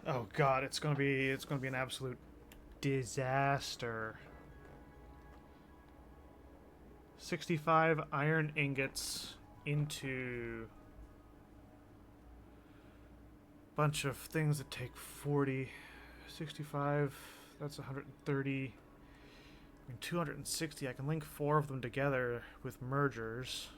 oh god, it's gonna be an absolute disaster. 65 iron ingots into a bunch of things that take 40. 65, that's 130. 260, I can link 4 of them together with mergers.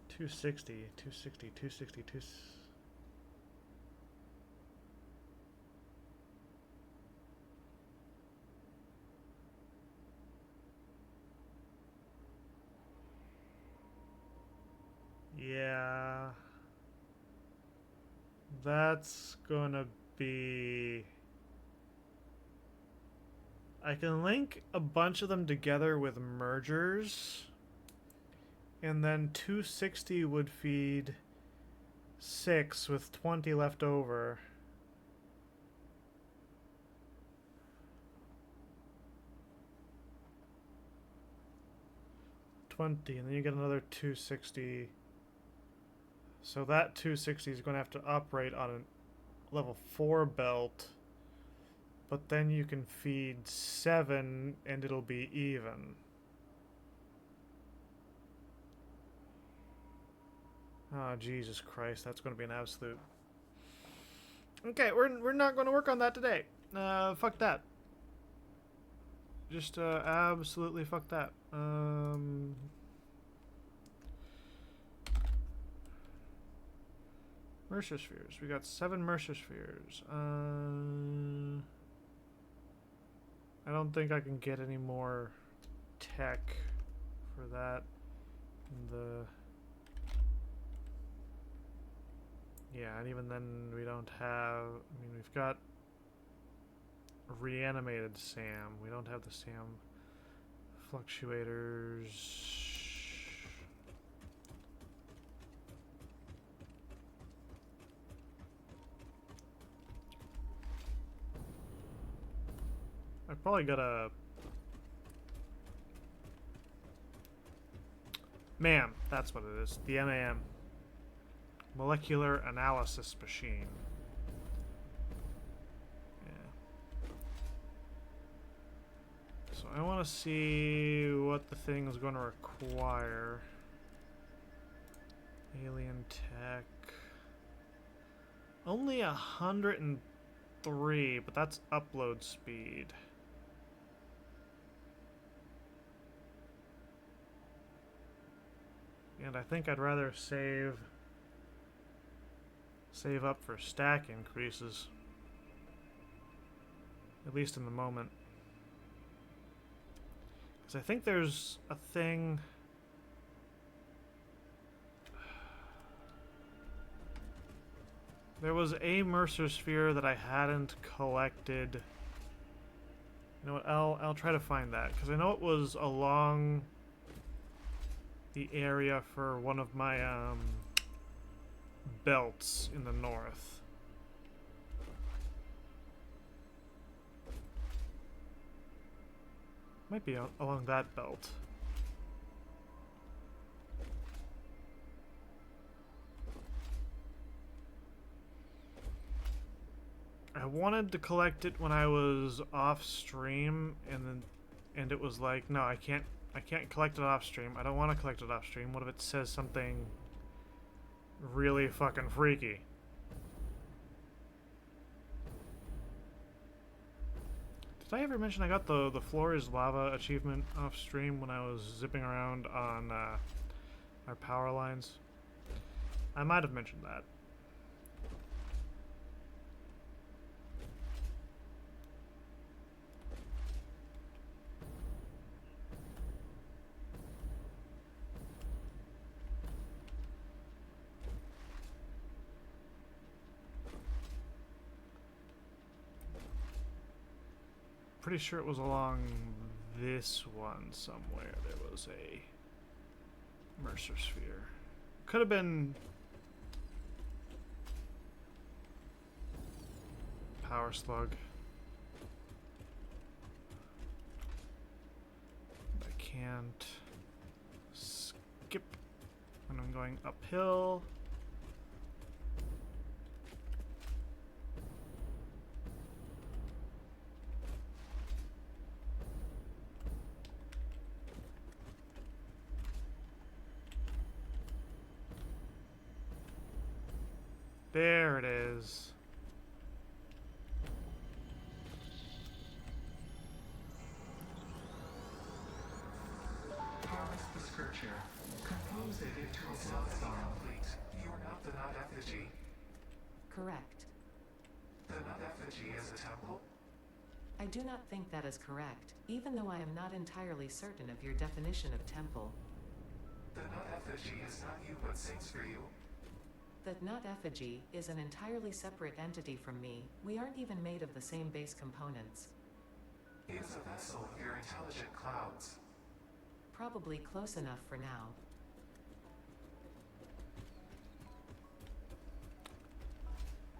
Two sixty. Yeah, that's gonna be... I can link a bunch of them together with mergers, and then 260 would feed 6 with 20 left over. And then you get another 260. So that 260 is going to have to operate on a level 4 belt, but then you can feed 7 and it'll be even. Oh, Jesus Christ, that's going to be an absolute... Okay, we're not going to work on that today. Fuck that. Just, absolutely fuck that. Mercer spheres. We got 7 Mercer spheres. I don't think I can get any more tech for that. Yeah, and even then we don't have... I mean, we've got reanimated SAM. We don't have the SAM fluctuators. I probably gotta... MAM, that's what it is. The MAM. Molecular Analysis Machine. Yeah. So I want to see what the thing is going to require. Alien tech. Only 103, but that's upload speed. And I think I'd rather save up for stack increases. At least in the moment. Because I think there's a thing... There was a Mercer sphere that I hadn't collected. You know what, I'll try to find that. Because I know it was along the area for one of my belts in the north. Might be along that belt. I wanted to collect it when I was off stream, and it was like, no, I can't collect it off stream. I don't want to collect it off stream. What if it says something really fucking freaky? Did I ever mention I got the floor is lava achievement off stream when I was zipping around on our power lines? I might have mentioned that. Pretty sure it was along this one somewhere. There was a Mercer sphere. Could have been Power Slug. I can't skip when I'm going uphill. There it is. Harvest the scripture. Compose it into a self-style fleet. You are not the nut effigy. Correct. The nut effigy is a temple? I do not think that is correct, even though I am not entirely certain of your definition of temple. The nut effigy is not you but sings for you. That nut effigy is an entirely separate entity from me. We aren't even made of the same base components. It is a vessel of your intelligent clouds. Probably close enough for now.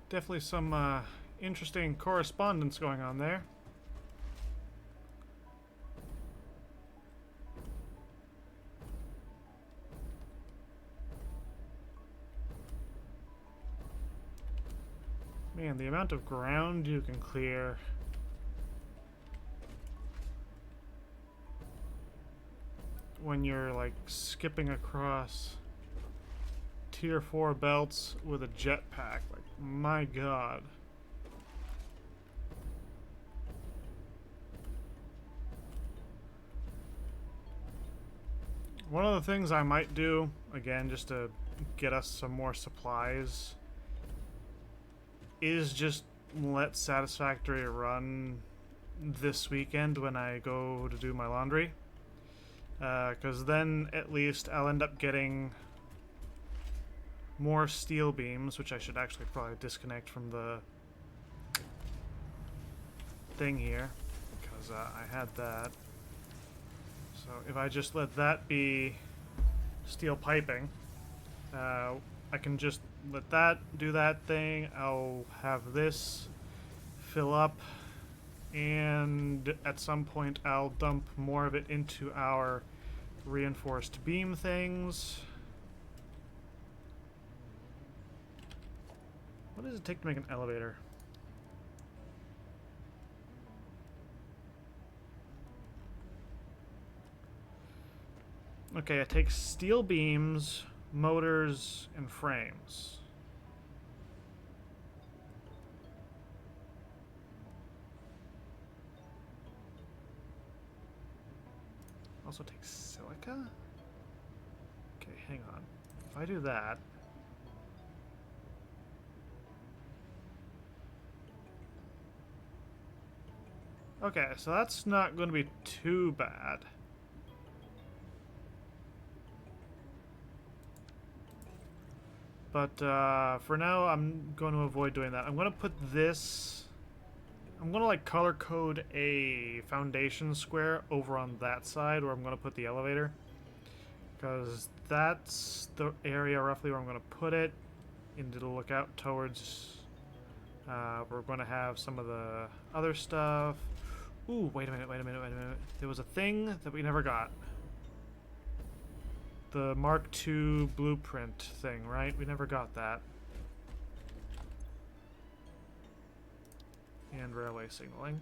Definitely some interesting correspondence going on there. Man, the amount of ground you can clear. When you're like skipping across tier 4 belts with a jetpack. Like, my god. One of the things I might do, again, just to get us some more supplies, is just let Satisfactory run this weekend when I go to do my laundry. Because then at least I'll end up getting more steel beams, which I should actually probably disconnect from the thing here, because I had that. So if I just let that be steel piping, I can just let that do that thing. I'll have this fill up, and at some point I'll dump more of it into our reinforced beam things. What does it take to make an elevator? Okay, it takes steel beams, motors, and frames. Also takes silica? Okay, hang on. If I do that... Okay, so that's not going to be too bad. But for now, I'm going to avoid doing that. I'm going to put this... I'm going to like color code a foundation square over on that side where I'm going to put the elevator. Because that's the area roughly where I'm going to put it. And it'll look out towards... we're going to have some of the other stuff. Ooh, wait a minute. There was a thing that we never got. The Mark II blueprint thing, right? We never got that. And railway signaling.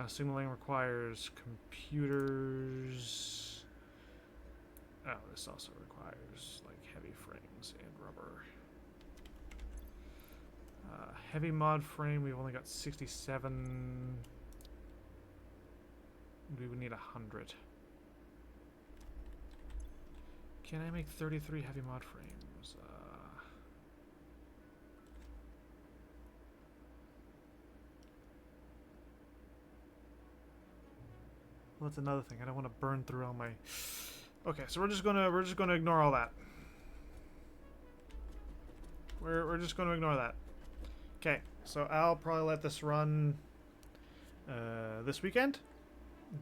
Signaling requires computers. Oh, this also requires like heavy frames and rubber. Heavy mod frame, we've only got 67. We would need 100. Can I make 33 heavy mod frames? Well, that's another thing. I don't want to burn through all my... Okay, so we're just gonna ignore all that. We're just gonna ignore that. Okay, so I'll probably let this run this weekend.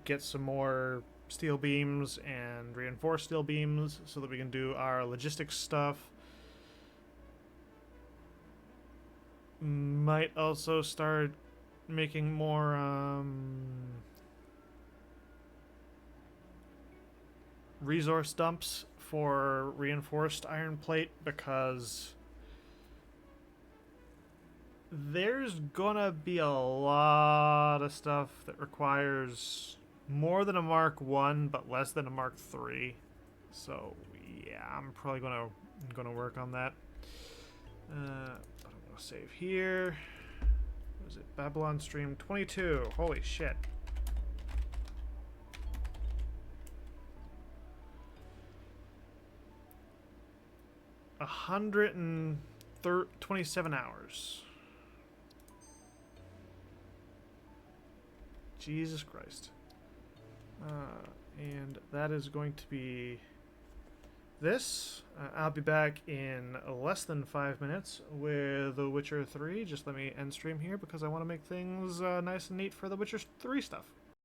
Get some more steel beams and reinforced steel beams so that we can do our logistics stuff. Might also start making more resource dumps for reinforced iron plate, because there's gonna be a lot of stuff that requires more than a Mark 1 but less than a Mark 3. So yeah, I'm probably gonna work on that. But I'm gonna save here. What is it? Babylon Stream 22. Holy shit. A 127 hours. Jesus Christ. And that is going to be this. I'll be back in less than 5 minutes with The Witcher 3. Just let me end stream here because I want to make things nice and neat for The Witcher 3 stuff.